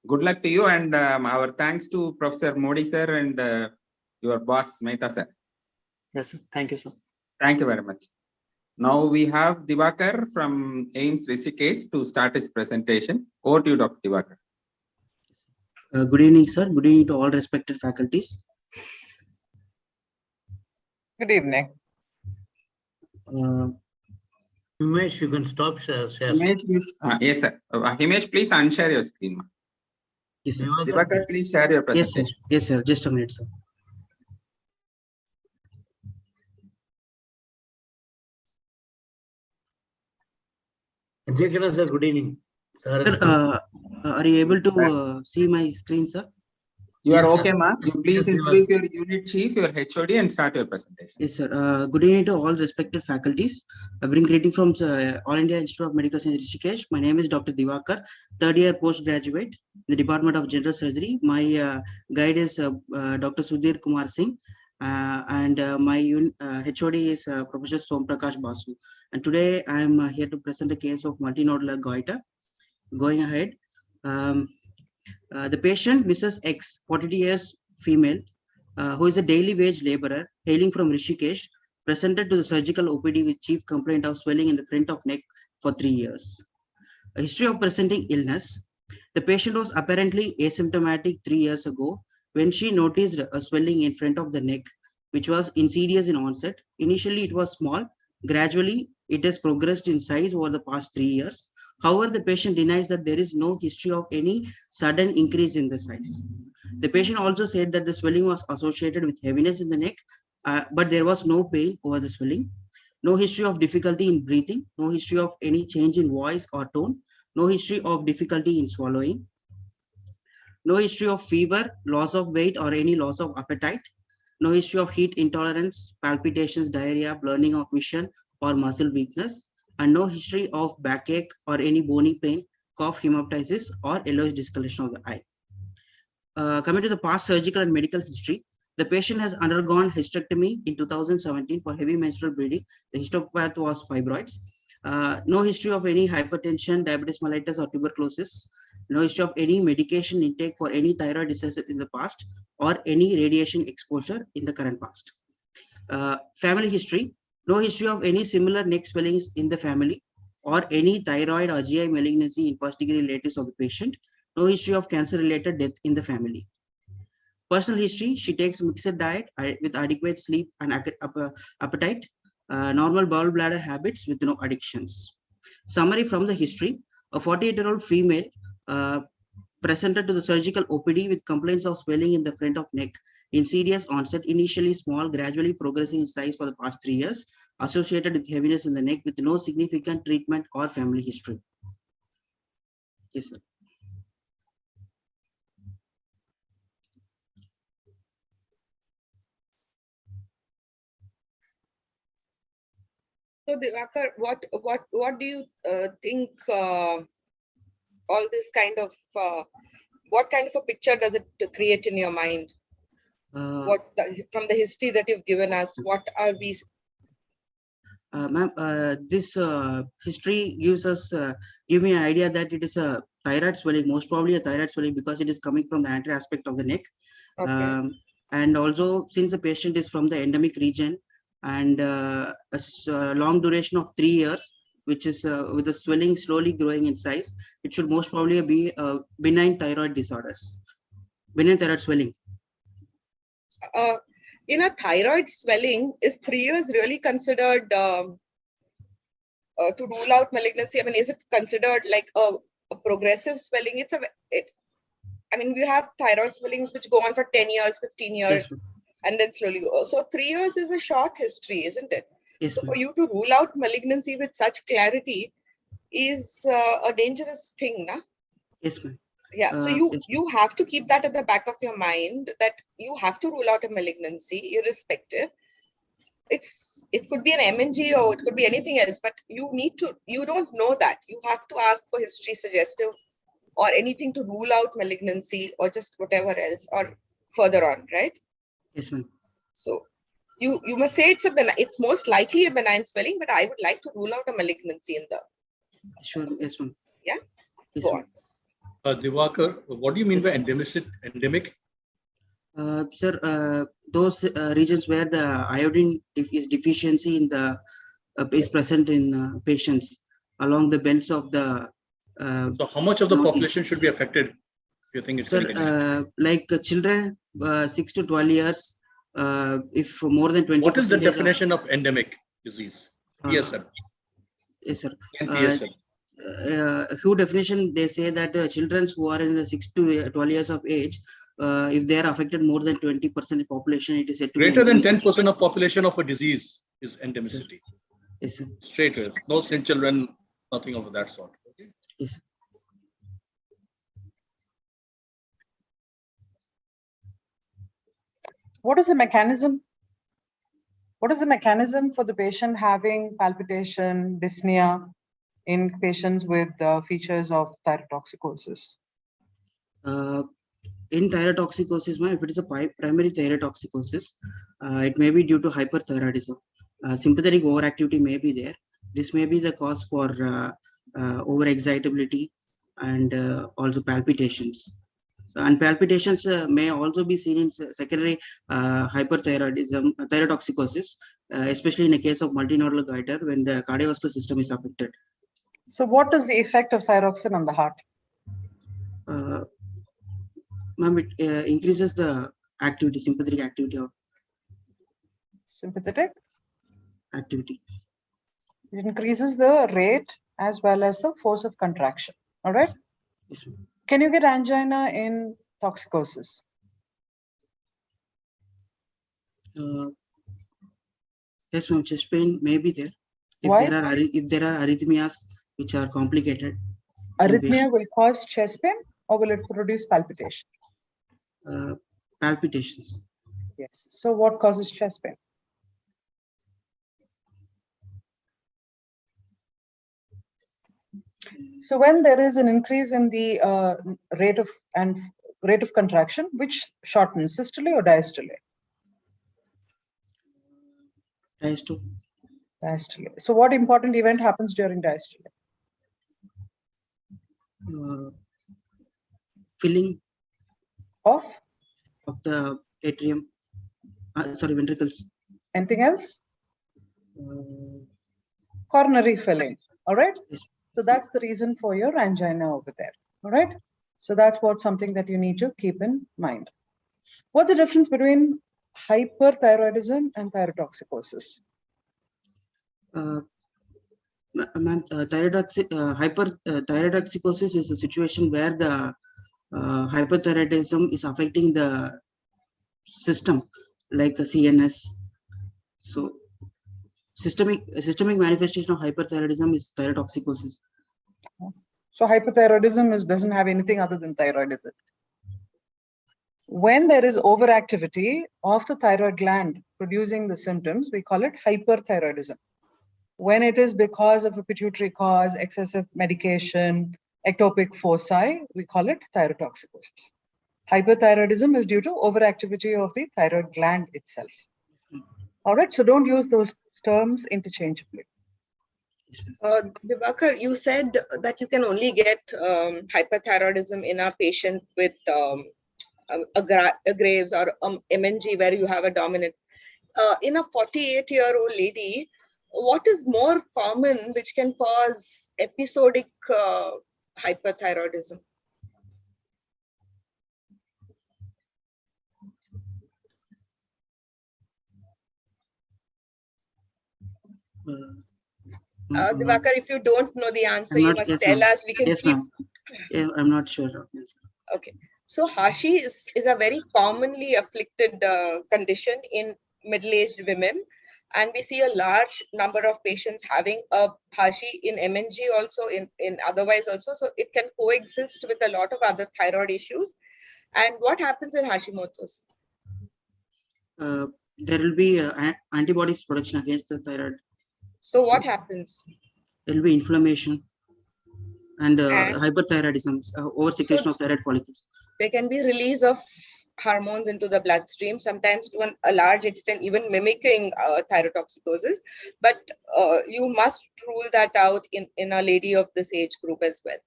Good luck to you, and our thanks to Professor Modi, sir, and your boss, Mehta, sir. Yes, sir. Thank you, sir. Thank you very much. Now we have Diwakar from AIMS Rishikesh to start his presentation. Over to you, Dr. Diwakar. Good evening, sir. Good evening to all respected faculties. Good evening. Himesh, you can stop share. Himesh, yes, sir. Himesh, please unshare your screen. Yes, sir. Diwakar, please share your presentation. Yes, sir. Just a minute, sir. Sir, good evening. Sir, are you able to see my screen, sir? You are okay, ma'am. You please introduce your unit chief, your HOD, and start your presentation. Yes, sir. Good evening to all respected faculties. I bring greeting from All India Institute of Medical Science, Rishikesh. My name is Dr. Diwakar, third year postgraduate in the Department of General Surgery. My guide is Dr. Sudhir Kumar Singh, and my HOD is Professor Som Prakash Basu. And today I am here to present the case of multinodular goiter. Going ahead. The patient, Mrs. X, 42 years female, who is a daily wage laborer hailing from Rishikesh, presented to the surgical OPD with chief complaint of swelling in the front of neck for 3 years. A history of presenting illness. The patient was apparently asymptomatic 3 years ago when she noticed a swelling in front of the neck, which was insidious in onset. Initially, it was small. Gradually, it has progressed in size over the past 3 years. However, the patient denies that there is no history of any sudden increase in the size. The patient also said that the swelling was associated with heaviness in the neck, but there was no pain over the swelling. No history of difficulty in breathing, no history of any change in voice or tone, no history of difficulty in swallowing, no history of fever, loss of weight, or any loss of appetite, no history of heat intolerance, palpitations, diarrhea, blurring of vision, or muscle weakness, and no history of backache or any bony pain, cough, hemoptysis, or yellowish discoloration of the eye. Coming to the past surgical and medical history, the patient has undergone hysterectomy in 2017 for heavy menstrual bleeding. The histopath was fibroids. No history of any hypertension, diabetes mellitus, or tuberculosis. No history of any medication intake for any thyroid disease in the past or any radiation exposure in the current past. Family history, no history of any similar neck swellings in the family or any thyroid or GI malignancy in first degree relatives of the patient. No history of cancer related death in the family. Personal history, she takes mixed diet with adequate sleep and appetite, normal bowel bladder habits with no addictions. Summary from the history, a 48-year-old female presented to the surgical OPD with complaints of swelling in the front of neck, insidious onset, initially small, gradually progressing in size for the past 3 years, associated with heaviness in the neck with no significant treatment or family history. Yes, sir. So, Divakar, what do you think? All this kind of what kind of a picture does it create in your mind? From the history that you've given us, what are we? Ma'am, this history gives us give me an idea that it is a thyroid swelling, most probably a thyroid swelling, because it is coming from the anterior aspect of the neck. Okay. And also, since the patient is from the endemic region and a long duration of 3 years, which is with the swelling slowly growing in size, it should most probably be benign thyroid disorders, benign thyroid swelling. In a thyroid swelling, is 3 years really considered to rule out malignancy? I mean, is it considered like a progressive swelling? I mean, we have thyroid swellings which go on for 10 years, 15 years, yes, and then slowly go. So 3 years is a short history, isn't it? Yes, so for you to rule out malignancy with such clarity is a dangerous thing, na? Yes, ma'am. Yeah, so you have to keep that at the back of your mind, that you have to rule out a malignancy irrespective. It could be an MNG or it could be anything else, but you don't know that. You have to ask for history suggestive or anything to rule out malignancy or just whatever else or further on, right? Yes, ma'am. So you must say it's most likely a benign swelling, but I would like to rule out a malignancy in the. Sure, yes, ma'am. Yeah, yes, go on. Divakar, what do you mean by endemic? Sir, those regions where the iodine is deficiency in the is present in patients along the belts of the. So how much of the population should be affected? You think it's like children 6 to 12 years, if more than 20%. What is the definition of endemic disease? PSM. Yes, sir. PSM. Who definition they say that children who are in the 6 to 12 years of age, if they are affected more than 20% population, it is said to greater than 10% of population of a disease is endemicity. Yes, sir. Straight away. No sin children, nothing of that sort. Okay. Yes, sir. What is the mechanism? What is the mechanism for the patient having palpitation, dyspnea in patients with features of thyrotoxicosis? In thyrotoxicosis, if it is a primary thyrotoxicosis, it may be due to hyperthyroidism. Sympathetic overactivity may be there. This may be the cause for overexcitability and also palpitations. And palpitations may also be seen in secondary hyperthyroidism, thyrotoxicosis, especially in a case of multinodular goiter when the cardiovascular system is affected. So what is the effect of thyroxine on the heart? Ma'am, it increases the activity, sympathetic activity of. Sympathetic? Activity. It increases the rate as well as the force of contraction. All right? Yes, can you get angina in toxicosis? Yes, ma'am. Chest pain may be there. If there are arrhythmias which are complicated. Arrhythmia will cause chest pain or will it produce palpitation? Palpitations. Yes. So what causes chest pain? So when there is an increase in the rate of and rate of contraction, which shortens, systole or diastole? Diastole. Diastole. So what important event happens during diastole? Filling of the atrium, ventricles. Anything else? Coronary filling. All right. Yes. So that's the reason for your angina over there. All right. So that's something that you need to keep in mind. What's the difference between hyperthyroidism and thyrotoxicosis? Hyperthyroidism is a situation where the hyperthyroidism is affecting the system, like the CNS. So systemic manifestation of hyperthyroidism is thyrotoxicosis. So hyperthyroidism doesn't have anything other than thyroid, is it? When there is overactivity of the thyroid gland producing the symptoms, we call it hyperthyroidism. When it is because of a pituitary cause, excessive medication, ectopic foci, we call it thyrotoxicosis. Hyperthyroidism is due to overactivity of the thyroid gland itself. All right, so don't use those terms interchangeably. Vibhakar, you said that you can only get hyperthyroidism in a patient with a Graves or MNG where you have a dominant. In a 48-year-old lady, what is more common which can cause episodic hyperthyroidism? Vibhakar, if you don't know the answer, you must tell us. We can keep. Yeah, I'm not sure. Okay. So Hashi is a very commonly afflicted condition in middle-aged women. And we see a large number of patients having a Hashi in MNG also, in otherwise also. So it can coexist with a lot of other thyroid issues. And what happens in Hashimoto's? There will be antibodies production against the thyroid. So what happens? There will be inflammation and hyperthyroidism, oversecretion of thyroid follicles. There can be release of hormones into the bloodstream, sometimes to a large extent, even mimicking thyrotoxicosis. But you must rule that out in a lady of this age group as well.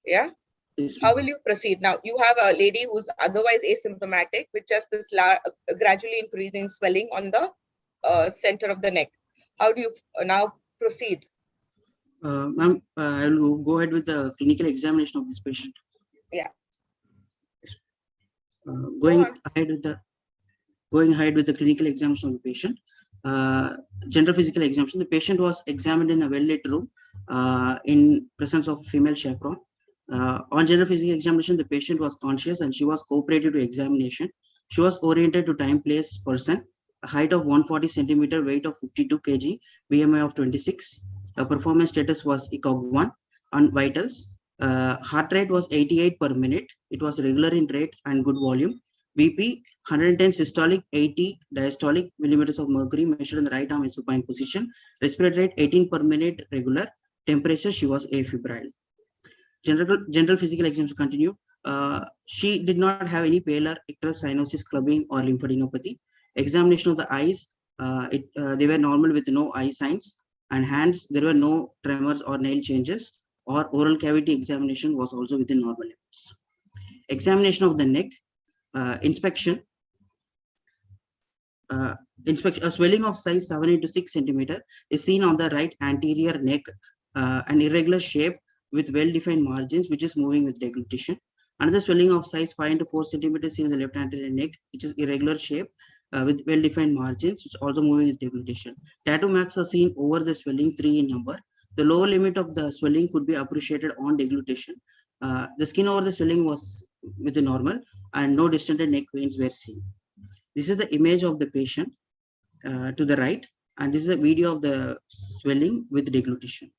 Yeah. Yes, how will you proceed? Now, you have a lady who's otherwise asymptomatic with just this gradually increasing swelling on the center of the neck. How do you now proceed? Ma'am, I will go ahead with the clinical examination of this patient. Yeah. Going ahead with the clinical examination of the patient. General physical examination. The patient was examined in a well-lit room in presence of female chaperone. On general physical examination, the patient was conscious and she was cooperative to examination. She was oriented to time, place, person. A height of 140 centimeter, weight of 52 kg, BMI of 26. Her performance status was ECOG 1. On vitals, heart rate was 88 per minute. It was regular in rate and good volume. BP 110 systolic, 80 diastolic millimeters of mercury measured in the right arm in supine position. Respiratory rate 18 per minute regular. Temperature, she was afebrile. General physical examination continued. She did not have any pallor, icterus, cyanosis, clubbing, or lymphadenopathy. Examination of the eyes, they were normal with no eye signs. And hands, there were no tremors or nail changes. Or oral cavity examination was also within normal limits. Examination of the neck, inspection. A swelling of size 7 to 6 centimeter is seen on the right anterior neck, an irregular shape with well-defined margins, which is moving with deglutition. Another swelling of size 5 to 4 centimeters in the left anterior neck, which is irregular shape with well-defined margins, which also moving with deglutition. Tattoo marks are seen over the swelling, 3 in number. The lower limit of the swelling could be appreciated on deglutition. The skin over the swelling was within normal and no distended neck veins were seen. This is the image of the patient to the right, and this is a video of the swelling with deglutition.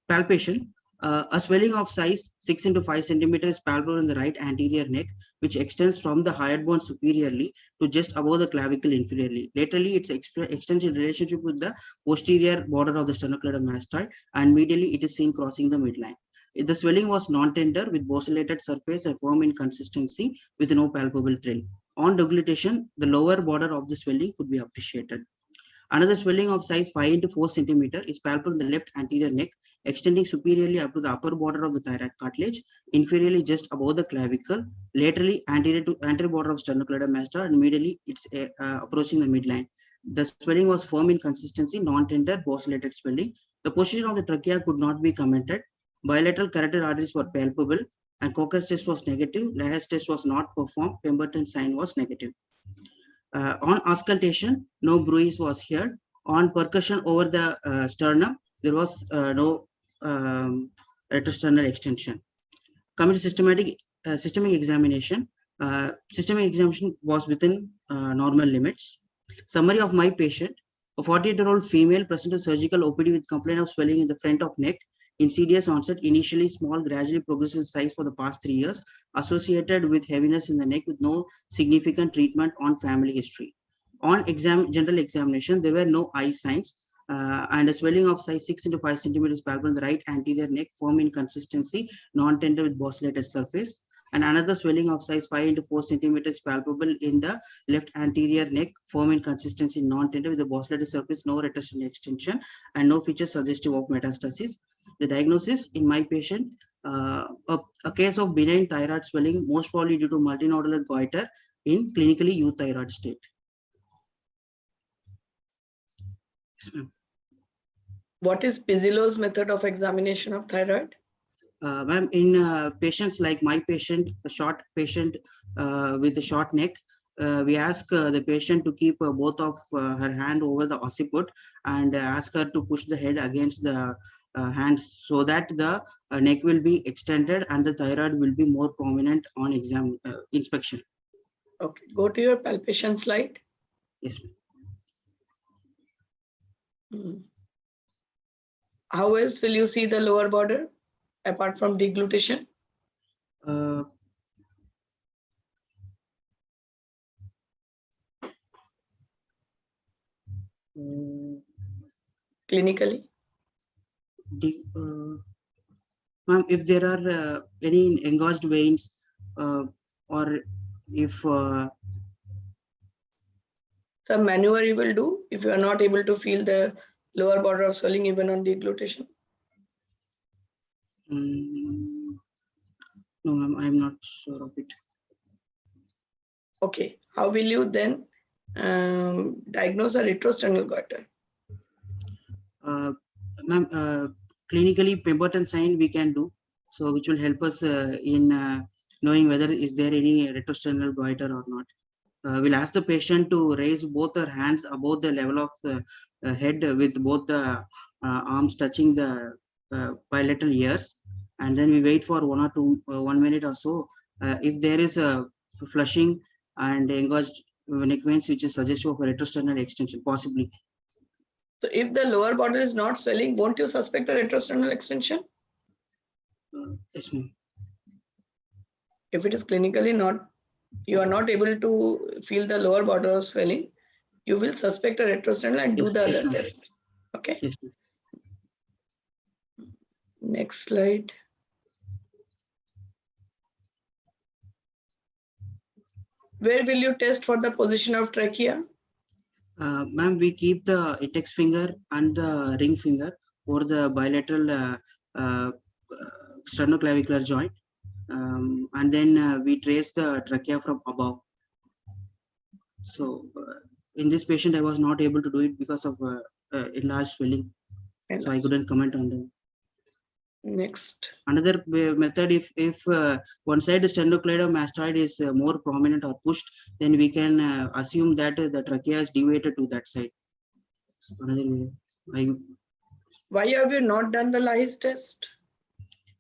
Palpation. A swelling of size 6 into 5 centimeters is palpable in the right anterior neck, which extends from the hyoid bone superiorly to just above the clavicle inferiorly. Laterally, it extends in relationship with the posterior border of the sternocleidomastoid, and medially it is seen crossing the midline. The swelling was non-tender with bosselated surface and firm in consistency with no palpable thrill. On deglutition, the lower border of the swelling could be appreciated. Another swelling of size 5 into 4 centimeter is palpable in the left anterior neck, extending superiorly up to the upper border of the thyroid cartilage, inferiorly just above the clavicle, laterally anterior to anterior border of sternocleidomastoid, and medially it's approaching the midline. The swelling was firm in consistency, non-tender, bosselated swelling. The position of the trachea could not be commented. Bilateral carotid arteries were palpable, and Coccus test was negative. Lahas test was not performed. Pemberton sign was negative. On auscultation, no bruise was heard. On percussion over the sternum, there was no retrosternal extension. Coming to systemic examination, systemic examination was within normal limits. Summary of my patient: a 48-year-old female presented surgical OPD with complaint of swelling in the front of neck, insidious onset, initially small, gradually progressive size for the past 3 years, associated with heaviness in the neck with no significant treatment on family history. On general examination, there were no eye signs, and a swelling of size 6 into 5 centimeters palpable in the right anterior neck, firm in consistency, non-tender with bosselated surface. And another swelling of size 5 into 4 centimeters palpable in the left anterior neck, firm in consistency, non-tender with a bosselated surface, no retrosternal extension, and no features suggestive of metastasis. The diagnosis in my patient, a case of benign thyroid swelling, most probably due to multinodular goiter in clinically euthyroid state. What is Pizzelle's method of examination of thyroid? Ma'am, in patients like my patient, a short patient with a short neck, we ask the patient to keep both of her hand over the occiput and ask her to push the head against the hands so that the neck will be extended and the thyroid will be more prominent on inspection. Okay, go to your palpation slide. Yes. How else will you see the lower border apart from deglutition? Clinically? Ma'am, if there are any engorged veins or if some maneuver you will do if you are not able to feel the lower border of swelling even on deglutition? No, ma'am, I am not sure of it. Okay, how will you then diagnose a retrosternal goiter? Ma'am, clinically Pemberton sign we can do, so which will help us in knowing whether is there any retrosternal goiter or not. We'll ask the patient to raise both her hands above the level of the head with both the arms touching the bilateral ears, and then we wait for 1 minute or so. If there is a flushing and engorged neck veins, which is suggestive of a retrosternal extension, possibly. So if the lower border is not swelling, won't you suspect a retrosternal extension? Yes, ma'am. If it is clinically not, you are not able to feel the lower border of swelling, you will suspect a retrosternal and do the other test. Okay. Yes, next slide. Where will you test for the position of trachea? Ma'am, we keep the index finger and the ring finger over the bilateral sternoclavicular joint, and then we trace the trachea from above. So in this patient, I was not able to do it because of enlarged swelling, so I couldn't comment on them. Next. Another method, if one side the sternocleidomastoid is more prominent or pushed, then we can assume that the trachea is deviated to that side. So another way. Why have you not done the Lahey's test?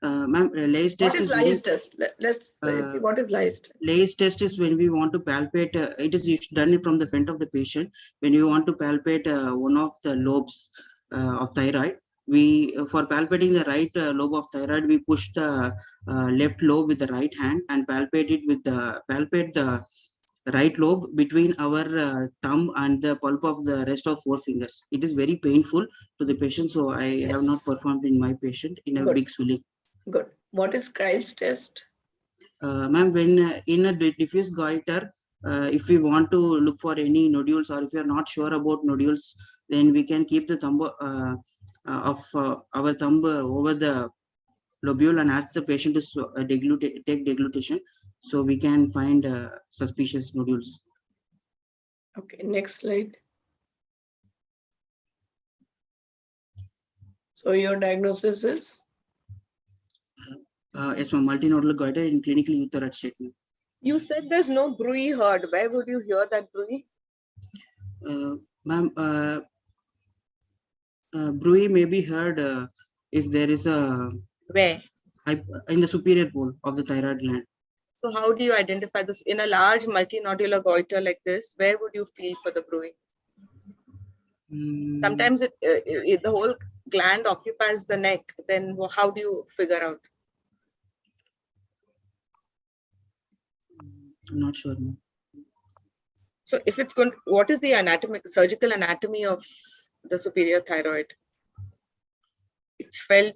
Ma'am, Lahey's test is Lahey's test? Let's what is Lahey's test? Lahey's test is when we want to palpate. It is done it from the front of the patient when you want to palpate one of the lobes of thyroid. for palpating the right lobe of thyroid, we push the left lobe with the right hand and palpate the right lobe between our thumb and the pulp of the rest of 4 fingers. It is very painful to the patient, so I have not performed in my patient in a big swelling. Good. What is Kreil's test? Ma'am, when in a diffuse goiter, if we want to look for any nodules, or if we are not sure about nodules, then we can keep the thumb our thumb over the lobule and ask the patient to take deglutition, so we can find suspicious nodules. Okay, next slide. So your diagnosis is? Yes, ma'am, multinodular goiter in clinically euthyroid state. You said there's no bruit heard. Where would you hear that bruit? Ma'am, bruit may be heard if there is a where in the superior pole of the thyroid gland. So how do you identify this in a large multinodular goiter like this? Where would you feel for the bruit? Sometimes the whole gland occupies the neck. Then how do you figure out? I'm not sure. No. So if it's going, what is the surgical anatomy of the superior thyroid? It's felt.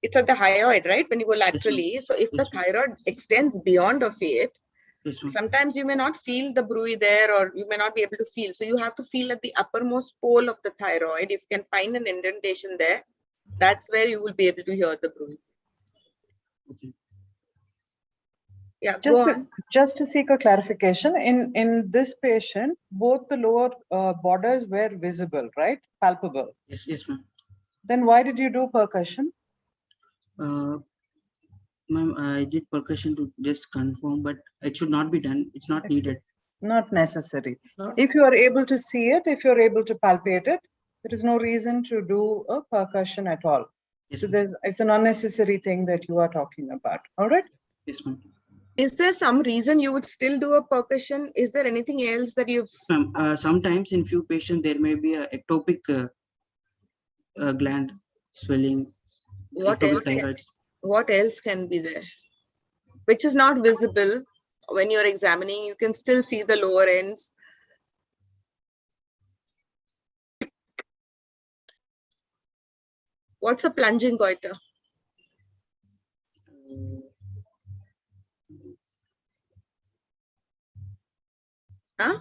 It's at the hyoid, right? When you go laterally. So if the thyroid extends beyond of it, sometimes you may not feel the bruit there, or you may not be able to feel. So you have to feel at the uppermost pole of the thyroid. If you can find an indentation there, that's where you will be able to hear the bruit. Okay. Yeah, just to seek a clarification, in this patient, both the lower borders were visible, right? Palpable. Yes, ma'am. Then why did you do percussion? Ma'am, I did percussion to just confirm, but it should not be done. It's not needed. Not necessary. If you are able to see it, if you're able to palpate it, there is no reason to do a percussion at all. Yes, so it's an unnecessary thing that you are talking about. All right? Yes, ma'am. Is there some reason you would still do a percussion? Is there anything else that you've... Sometimes in few patients, there may be a ectopic gland swelling. What else can be there? Which is not visible when you're examining. You can still see the lower ends. What's a plunging goiter? Huh?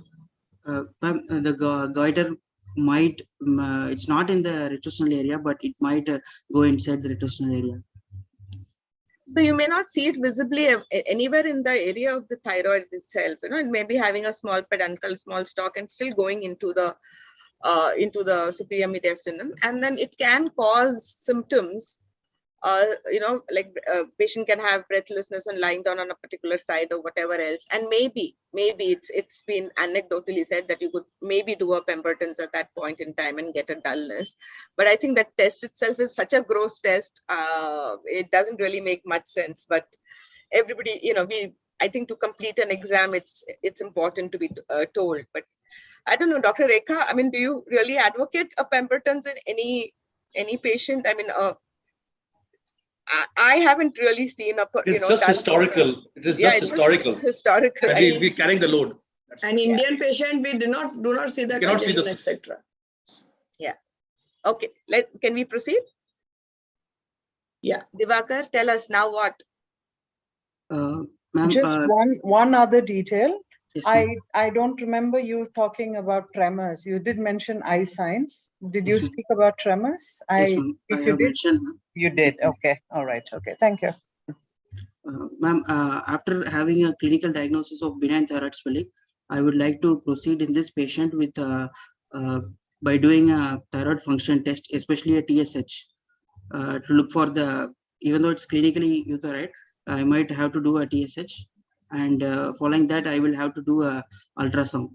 The goiter might, it's not in the retrosternal area, but it might go inside the retrosternal area. So you may not see it visibly anywhere in the area of the thyroid itself. You know, it may be having a small peduncle, small stalk, and still going into the superior mediastinum, and then it can cause symptoms. You know, like patient can have breathlessness and lying down on a particular side or whatever else. And maybe it's been anecdotally said that you could maybe do a Pemberton's at that point in time and get a dullness. But I think that test itself is such a gross test. It doesn't really make much sense. But everybody, you know, I think to complete an exam, it's important to be told. But I don't know, Dr. Rekha, I mean, do you really advocate a Pemberton's in any patient? I mean, I haven't really seen a, it's just historical. It is just historical. Historical. And we're carrying the load. An Indian patient, we do not see the condition, etc. Yeah. Okay. Can we proceed? Yeah. Divakar, tell us now what. Just one other detail. Yes, I don't remember you talking about tremors. You did mention eye signs. Did you speak about tremors? Yes, if you did, mentioned. You did. Okay. All right. Okay. Thank you. Ma'am, after having a clinical diagnosis of benign thyroid swelling, I would like to proceed in this patient with by doing a thyroid function test, especially a TSH, to look for even though it's clinically euthyroid, I might have to do a TSH. And following that, I will have to do a ultrasound.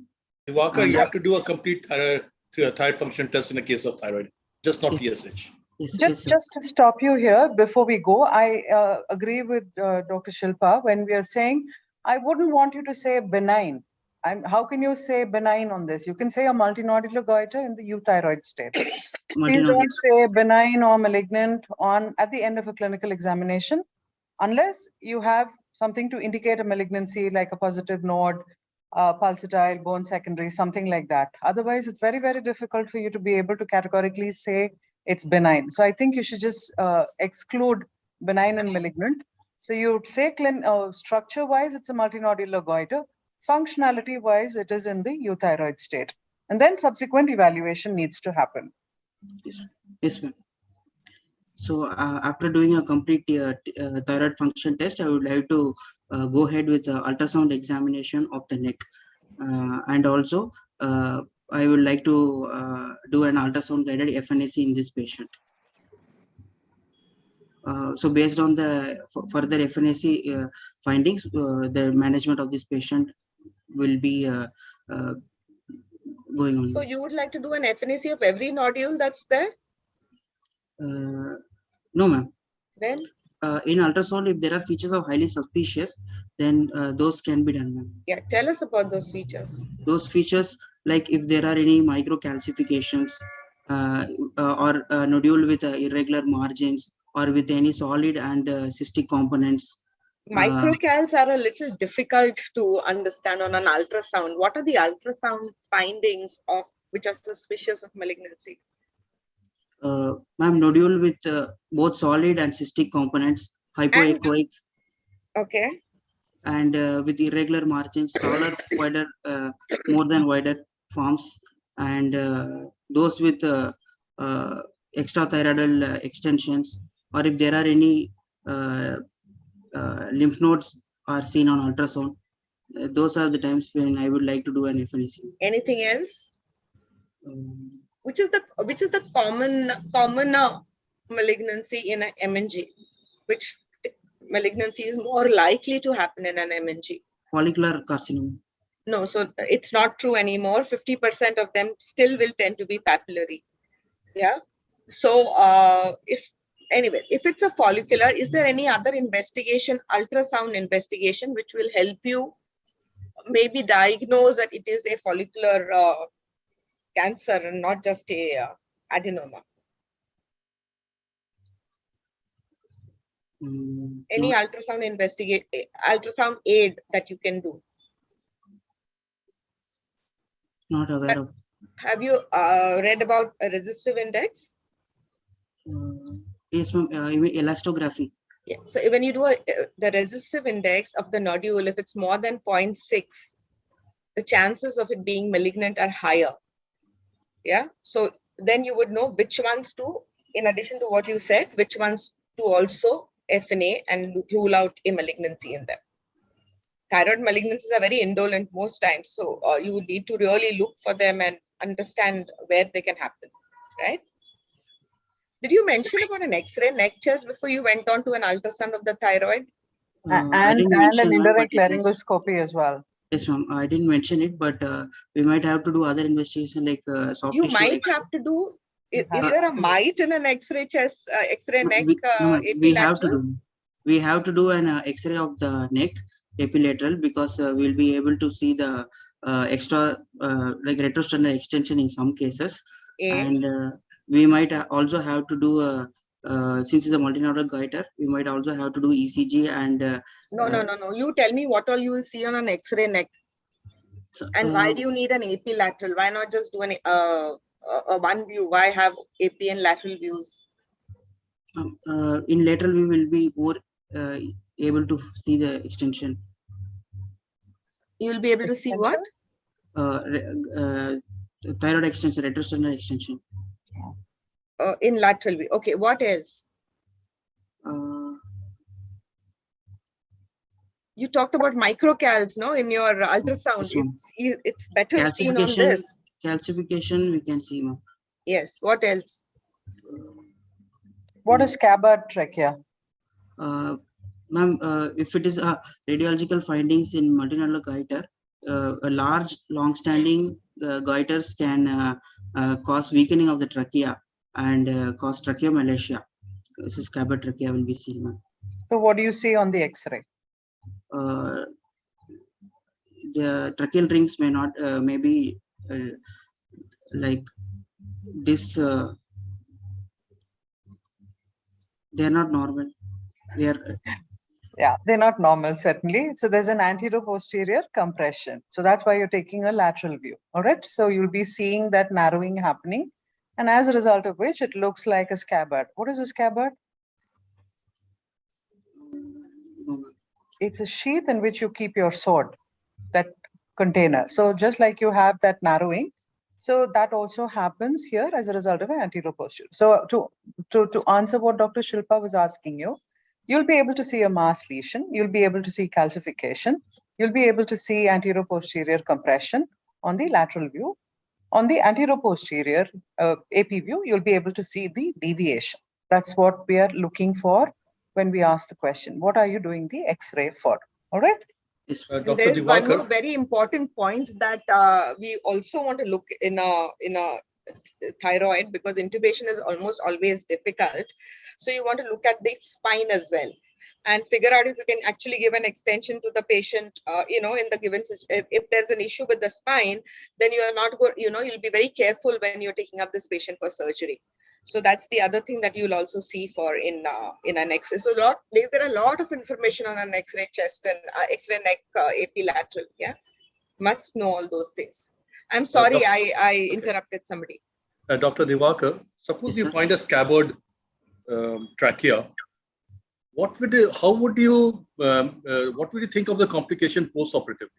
Divakar, you have to do a complete thyroid function test in the case of thyroid, just not TSH. Just to stop you here before we go, I agree with Dr. Shilpa when we are saying, I wouldn't want you to say benign. How can you say benign on this? You can say a multinodular goiter in the euthyroid state. Please don't say benign or malignant at the end of a clinical examination, unless you have something to indicate a malignancy like a positive node, pulsatile, bone secondary, something like that. Otherwise, it's very, very difficult for you to be able to categorically say it's benign. So I think you should just exclude benign and malignant. So you'd say structure-wise, it's a multinodular goiter. Functionality-wise, it is in the euthyroid state. And then subsequent evaluation needs to happen. Yes, ma'am. So after doing a complete thyroid function test, I would like to go ahead with the ultrasound examination of the neck. And also, I would like to do an ultrasound guided FNAC in this patient. So based on the further FNAC findings, the management of this patient will be going on. So you would like to do an FNAC of every nodule that's there? No, ma'am. Then? In ultrasound, if there are features of highly suspicious, then those can be done, ma'am. Yeah, tell us about those features. Those features, like if there are any microcalcifications or a nodule with irregular margins or with any solid and cystic components. Microcals are a little difficult to understand on an ultrasound. What are the ultrasound findings of which are suspicious of malignancy? Ma'am, nodule with both solid and cystic components, hypoechoic. Okay. And with irregular margins, taller, wider, more than wider forms, and those with extrathyroidal extensions, or if there are any lymph nodes are seen on ultrasound, those are the times when I would like to do an FNAC. Anything else? Which is the common malignancy in an MNG? Which malignancy is more likely to happen in an MNG? Follicular carcinoma. No, so it's not true anymore. 50% of them still will tend to be papillary. Yeah. So if it's a follicular, is there any other investigation, ultrasound investigation, which will help you maybe diagnose that it is a follicular cancer and not just a adenoma? Any ultrasound aid that you can do? Not aware of. Have you read about a resistive index? Yes, ma'am. Elastography. Yeah. So when you do the resistive index of the nodule, if it's more than 0.6, the chances of it being malignant are higher. Yeah. So then you would know which ones to, in addition to what you said, which ones to also FNA and rule out a malignancy in them. Thyroid malignancies are very indolent most times. So you would need to really look for them and understand where they can happen, right? Did you mention about an X-ray neck chest before you went on to an ultrasound of the thyroid? And an indirect laryngoscopy as well. Yes, ma'am. I didn't mention it, but we might have to do other investigation like soft you tissue. Might have to do. Is there a mite in an X-ray chest, X-ray neck? We have to do. We have to do an X-ray of the neck epilateral because we'll be able to see the extra like retrosternal extension in some cases, and we might also have to do since it's a multinodular goiter, we might also have to do ECG and. No. You tell me what all you will see on an X-ray neck, and why do you need an AP lateral? Why not just do an one view? Why have AP and lateral views? In lateral, we will be more able to see the extension. You will be able to see what? Thyroid extension, retrosternal extension. In lateral view. Okay, what else? You talked about microcals, no, in your ultrasound. It's better seen on this. Calcification, we can see, ma'am. Yes. What else? What is scabbard trachea? Ma'am, if it is radiological findings in multinodular goiter, a large, long-standing goiters can cause weakening of the trachea and cause tracheomalacia. This is scabbard trachea will be seen, ma'am. So what do you see on the X-ray? the tracheal rings may not, maybe like this, they are not normal. They are. Yeah, they're not normal, certainly. So there's an anterior-posterior compression. So that's why you're taking a lateral view, all right? So you'll be seeing that narrowing happening. And as a result of which, it looks like a scabbard. What is a scabbard? It's a sheath in which you keep your sword, that container. So just like you have that narrowing, so that also happens here as a result of an anterior-posterior. So to answer what Dr. Shilpa was asking you, you'll be able to see a mass lesion. You'll be able to see calcification. You'll be able to see anterior-posterior compression on the lateral view. On the anterior-posterior AP view, you'll be able to see the deviation. That's what we are looking for when we ask the question. What are you doing the X-ray for? All right. There's one more very important point that we also want to look in a thyroid, because intubation is almost always difficult. So you want to look at the spine as well and figure out if you can actually give an extension to the patient, in the given, if there's an issue with the spine, then you are not good, you'll be very careful when you're taking up this patient for surgery. So that's the other thing that you'll also see for in an X-ray. So there are a lot of information on an X-ray chest and X-ray neck, AP lateral. Yeah, must know all those things. I'm sorry, I interrupted somebody. Dr. Diwakar, suppose you find a scabbard trachea. What would you think of the complication post-operatively?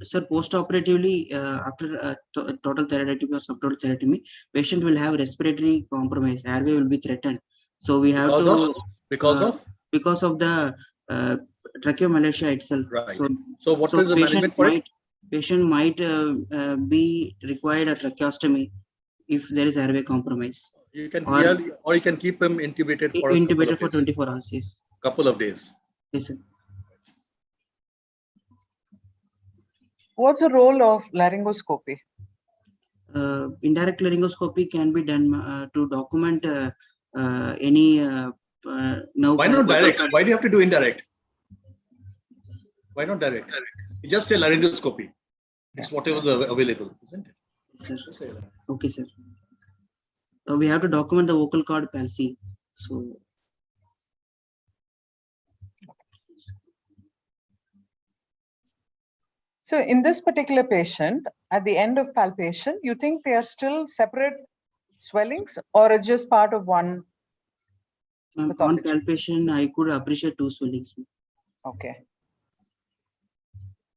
Sir, post-operatively, after total thyroidectomy or subtotal thyroidectomy, patient will have respiratory compromise. Airway will be threatened. So we have because of the tracheomalacia itself. Right. So what is the management for it? Patient might be required a tracheostomy if there is airway compromise. You can or you can keep him intubated for 24 hours. Yes. Couple of days. Yes, sir. What's the role of laryngoscopy? Indirect laryngoscopy can be done to document any nerve. Why not direct? Why do you have to do indirect? Why not direct? You just say laryngoscopy. It's whatever's available, isn't it? Yes, sir. Okay, sir. We have to document the vocal cord palsy. So in this particular patient, at the end of palpation, you think they are still separate swellings, or it's just part of one? On palpation, I could appreciate 2 swellings. Okay.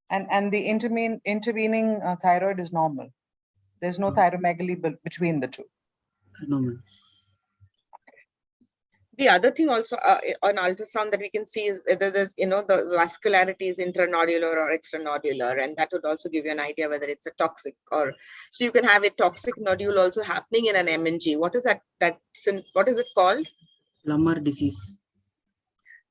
And the intervening thyroid is normal. There's no thyromegaly between the two. Normal. The other thing also on ultrasound that we can see is whether there's, the vascularity is intranodular or extranodular, and that would also give you an idea whether it's a toxic or, so you can have a toxic nodule also happening in an MNG. What is that? What is it called? Lumbar disease.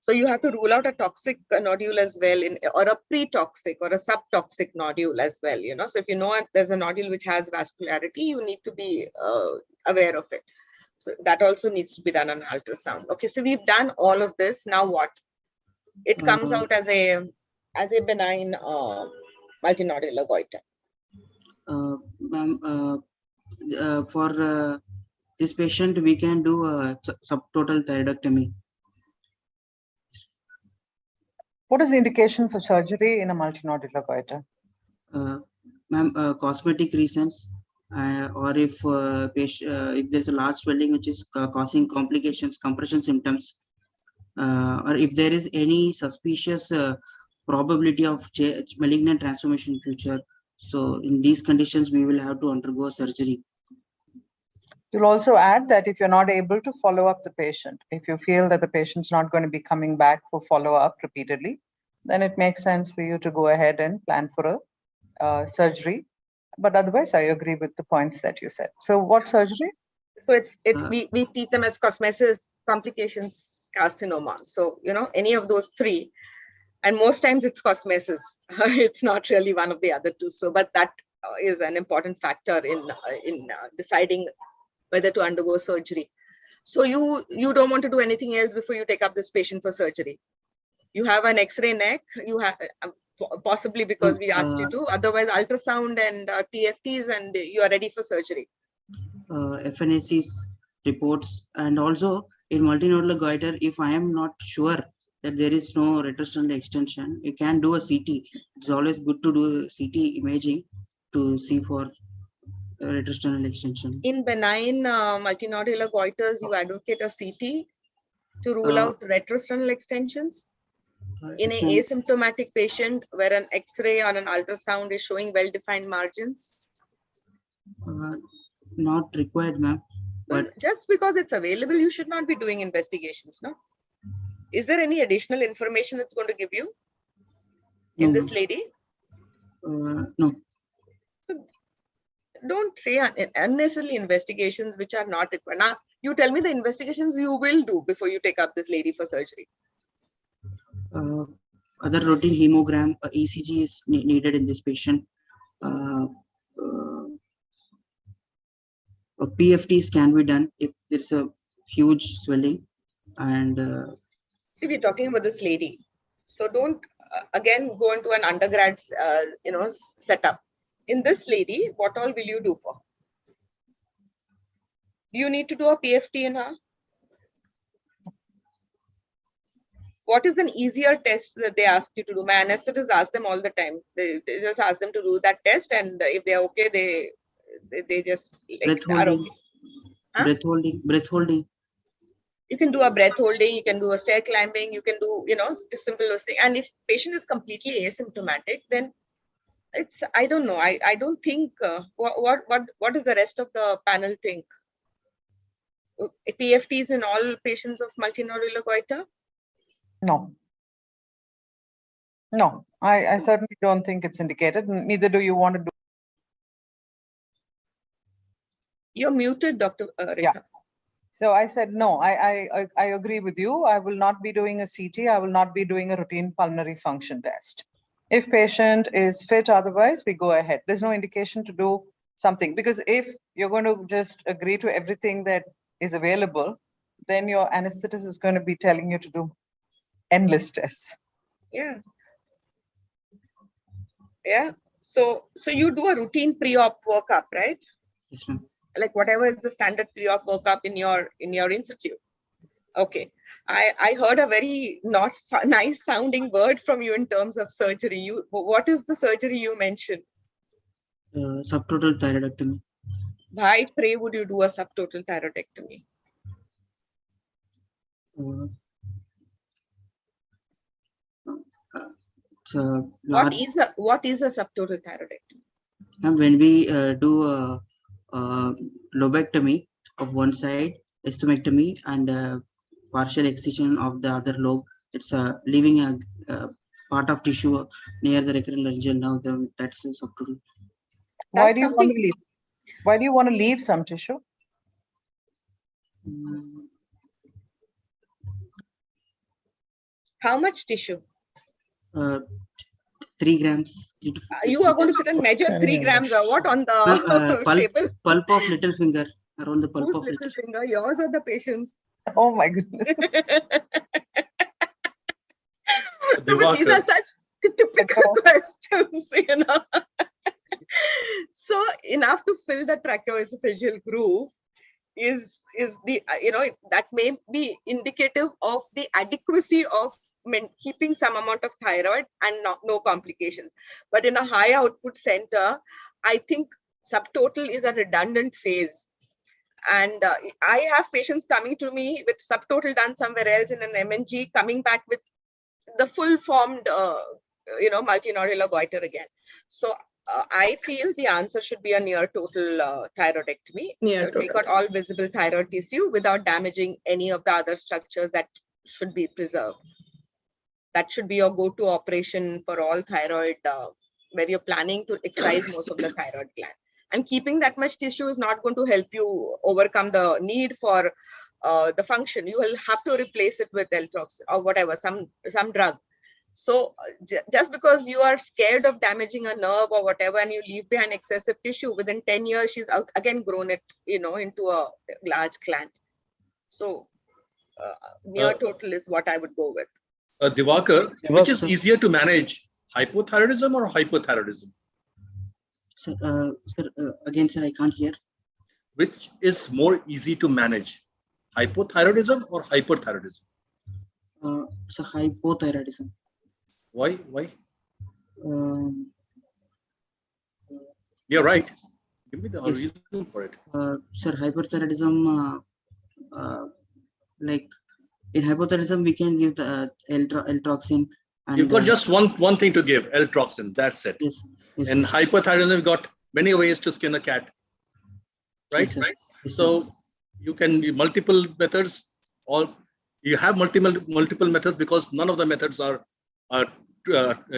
So you have to rule out a toxic nodule as well, or a pre-toxic or a subtoxic nodule as well. So if you know there's a nodule which has vascularity, you need to be aware of it. So that also needs to be done on ultrasound. Okay, so we've done all of this. Now what? It comes out as a benign multinodular goiter. For this patient, we can do a subtotal thyroidectomy. What is the indication for surgery in a multinodular goiter? Cosmetic reasons. Or if there's a large swelling which is causing complications, compression symptoms, or if there is any suspicious probability of malignant transformation in future. So in these conditions, we will have to undergo surgery. You'll also add that if you're not able to follow up the patient, if you feel that the patient's not going to be coming back for follow-up repeatedly, then it makes sense for you to go ahead and plan for a surgery. But otherwise, I agree with the points that you said. So what surgery? So we treat them as cosmesis, complications, carcinoma. So, any of those three. And most times it's cosmesis. It's not really one of the other two. So, but that is an important factor in deciding whether to undergo surgery. So you don't want to do anything else before you take up this patient for surgery. You have an X-ray neck. You have Possibly because we asked you to. Otherwise, ultrasound and TFTs, and you are ready for surgery. FNACs reports, and also in multinodular goiter, if I am not sure that there is no retrosternal extension, you can do a CT. It's always good to do CT imaging to see for retrosternal extension. In benign multinodular goiters, you advocate a CT to rule out retrosternal extensions. In an asymptomatic patient where an X-ray or an ultrasound is showing well-defined margins? Not required, ma'am. But just because it's available, you should not be doing investigations, no? Is there any additional information it's going to give you in this lady? No. So don't say unnecessarily investigations which are not required. Now, you tell me the investigations you will do before you take up this lady for surgery. Other routine hemogram, ECG is needed in this patient. PFTs can be done if there's a huge swelling. And see, we're talking about this lady, so don't again go into an undergrad setup. In this lady, what all will you do for? Do you need to do a PFT in her? What is an easier test that they ask you to do? My anesthetists ask them all the time. They just ask them to do that test, and if they're okay, they just like, are okay. Huh? Breath holding. You can do a breath holding. You can do a stair climbing. You can do the simplest thing. And if patient is completely asymptomatic, then it's I don't know. I don't think what does the rest of the panel think? PFTs in all patients of multinodular goiter? No. No, I certainly don't think it's indicated. Neither do you want to do. You're muted, Dr. Rekha. Yeah. So I said, no, I agree with you. I will not be doing a CT. I will not be doing a routine pulmonary function test. If patient is fit, otherwise we go ahead. There's no indication to do something, because if you're going to just agree to everything that is available, then your anesthetist is going to be telling you to do endless tests. Yeah. Yeah. So you do a routine pre-op workup, right? Yes, ma'am. Like whatever is the standard pre-op workup in your institute. Okay. I heard a very not nice sounding word from you in terms of surgery. What is the surgery you mentioned? Subtotal thyroidectomy. Why, pray, would you do a subtotal thyroidectomy? What is a subtotal thyroidectomy? And when we do a lobectomy of one side, estomectomy, and partial excision of the other lobe, it's leaving a part of tissue near the recurrent laryngeal nerve. That's a subtotal. Why do you want to leave? Why do you want to leave some tissue? How much tissue? 3 grams. You are going to sit and measure 3 grams or what on the table? Pulp of little finger, around the pulp of little finger. Yours or the patient's? Oh my goodness. These are such typical questions, So enough to fill the tracheoesophageal groove is the that may be indicative of the adequacy of keeping some amount of thyroid and no complications. But in a high output center, I think subtotal is a redundant phase. And I have patients coming to me with subtotal done somewhere else in an MNG, coming back with the full formed, multinodular goiter again. So I feel the answer should be a near total thyroidectomy. Take out all visible thyroid tissue without damaging any of the other structures that should be preserved. That should be your go-to operation for all thyroid, where you're planning to excise most of the thyroid gland. And keeping that much tissue is not going to help you overcome the need for the function. You will have to replace it with L-tox or whatever, some drug. So just because you are scared of damaging a nerve or whatever, and you leave behind excessive tissue, within 10 years, she's again grown it, into a large gland. So near total is what I would go with. Divakar, which is easier to manage, hypothyroidism or hyperthyroidism? Sir, again, sir, I can't hear. Which is more easy to manage, hypothyroidism or hyperthyroidism? So hypothyroidism. Why? You're right. Give me the reason for it. Sir, hyperthyroidism, like in hypothyroidism, we can give the L-troxin. And, you've got just one thing to give, L-troxin. That's it. Yes. In hyperthyroidism, we've got many ways to skin a cat. Right? Yes, yes, so you can use multiple methods, or you have multiple methods because none of the methods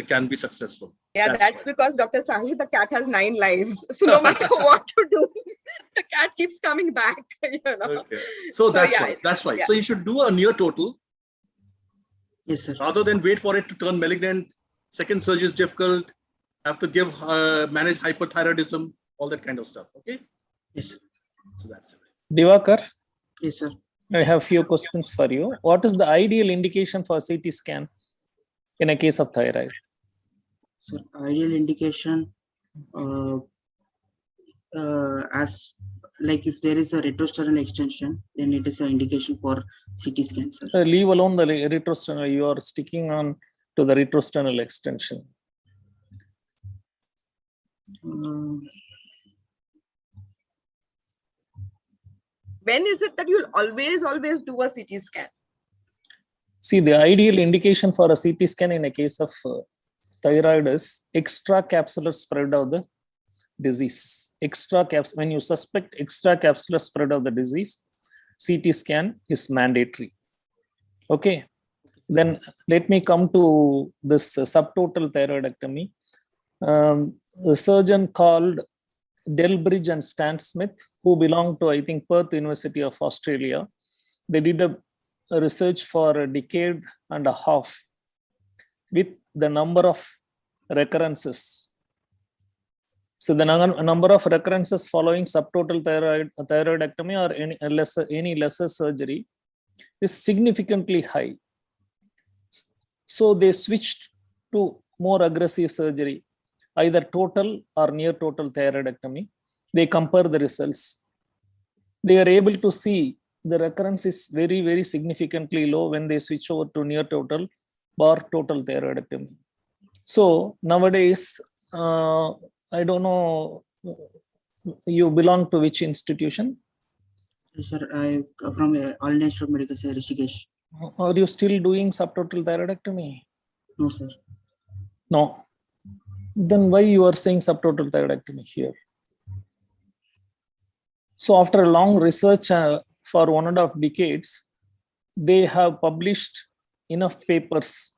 can be successful. Yeah, that's because Dr. Sahi, the cat has 9 lives. So no matter what you do, the cat keeps coming back. You know? Okay. So that's right. That's right. Yeah. So you should do a near total. Yes, sir. Rather than wait for it to turn malignant, second surgery is difficult, have to give manage hyperthyroidism, all that kind of stuff. Okay. Yes, sir. So that's it. Divakar? Yes, sir. I have few questions for you. What is the ideal indication for CT scan in a case of thyroid? Sir, ideal indication as like if there is a retrosternal extension, then it is an indication for CT scan, sir. Leave alone the retrosternal. You are sticking on to the retrosternal extension. When is it that you'll always do a CT scan? See, the ideal indication for a CT scan in a case of thyroid is extracapsular spread of the disease. When you suspect extracapsular spread of the disease, CT scan is mandatory. Okay. Then let me come to this subtotal thyroidectomy. The surgeon called Delbridge and Stan Smith, who belong to, I think, Perth University of Australia. They did a research for a decade and a half with the number of recurrences. So the number of recurrences following subtotal thyroidectomy or any lesser surgery is significantly high. So they switched to more aggressive surgery, either total or near total thyroidectomy. They compare the results. They are able to see the recurrence is very, very significantly low when they switch over to near total or total thyroidectomy. So nowadays, I don't know, you belong to which institution? Sir, I from All India Institute of Medical Science, Rishikesh. Are you still doing subtotal thyroidectomy? No, sir. No. Then why you are saying subtotal thyroidectomy here? So after a long research for 1.5 decades, they have published enough papers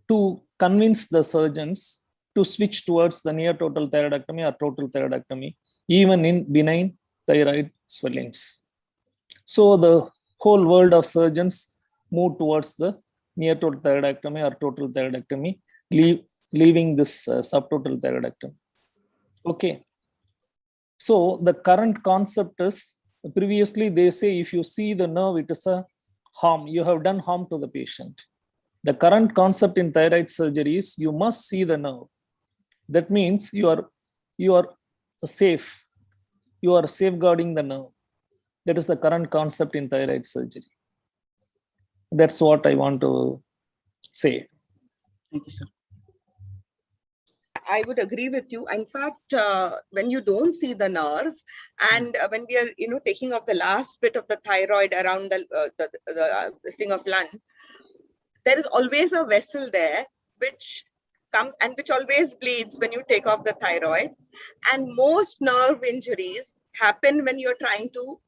to convince the surgeons to switch towards the near total thyroidectomy or total thyroidectomy, even in benign thyroid swellings. So the whole world of surgeons move towards the near total thyroidectomy or total thyroidectomy, leaving this subtotal thyroidectomy. Okay. So the current concept is, previously they say if you see the nerve, it is a harm. You have done harm to the patient. The current concept in thyroid surgery is you must see the nerve. That means you are safe. You are safeguarding the nerve. That is the current concept in thyroid surgery. That's what I want to say. Thank you, sir. I would agree with you. In fact, when you don't see the nerve, and when we are, taking off the last bit of the thyroid around the thing of lung, there is always a vessel there which comes and which always bleeds when you take off the thyroid. And most nerve injuries happen when you're trying to,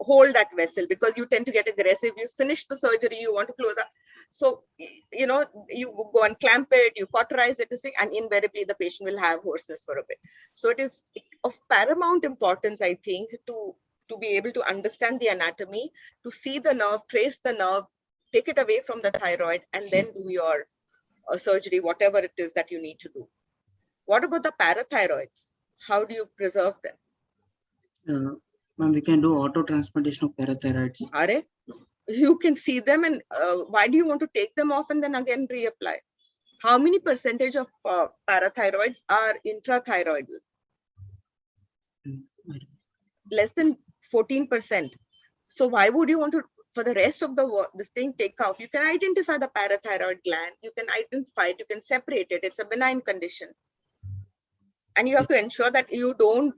hold that vessel, because you tend to get aggressive. You finish the surgery, you want to close up. So, you go and clamp it, you cauterize it, and invariably the patient will have hoarseness for a bit. So it is of paramount importance, I think, to be able to understand the anatomy, to see the nerve, trace the nerve, take it away from the thyroid, and then do your surgery, whatever it is that you need to do. What about the parathyroids? How do you preserve them? Ma'am, we can do auto transplantation of parathyroids. Are? You can see them, and why do you want to take them off and then again reapply? How many percentage of parathyroids are intrathyroidal? Less than 14%. So why would you want to, for the rest of the this thing, take off? You can identify the parathyroid gland. You can identify it. You can separate it. It's a benign condition. And you have to ensure that you don't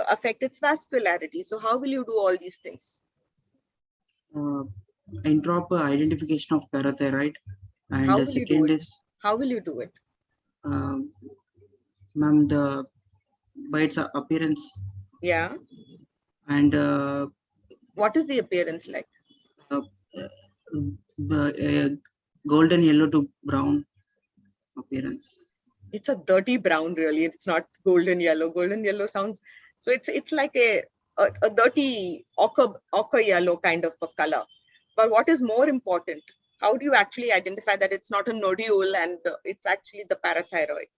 affect its vascularity. So how will you do all these things? Improper identification of parathyroid, and the second is, how will you do it? Ma'am, by its appearance. Yeah. And what is the appearance like? Golden yellow to brown appearance. It's a dirty brown, really. It's not golden yellow. Golden yellow sounds, so it's like a dirty ochre yellow kind of a color. But what is more important, how do you actually identify that it's not a nodule and it's actually the parathyroid?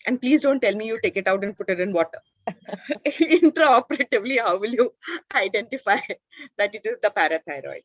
And please don't tell me you take it out and put it in water. Intraoperatively, how will you identify that it is the parathyroid?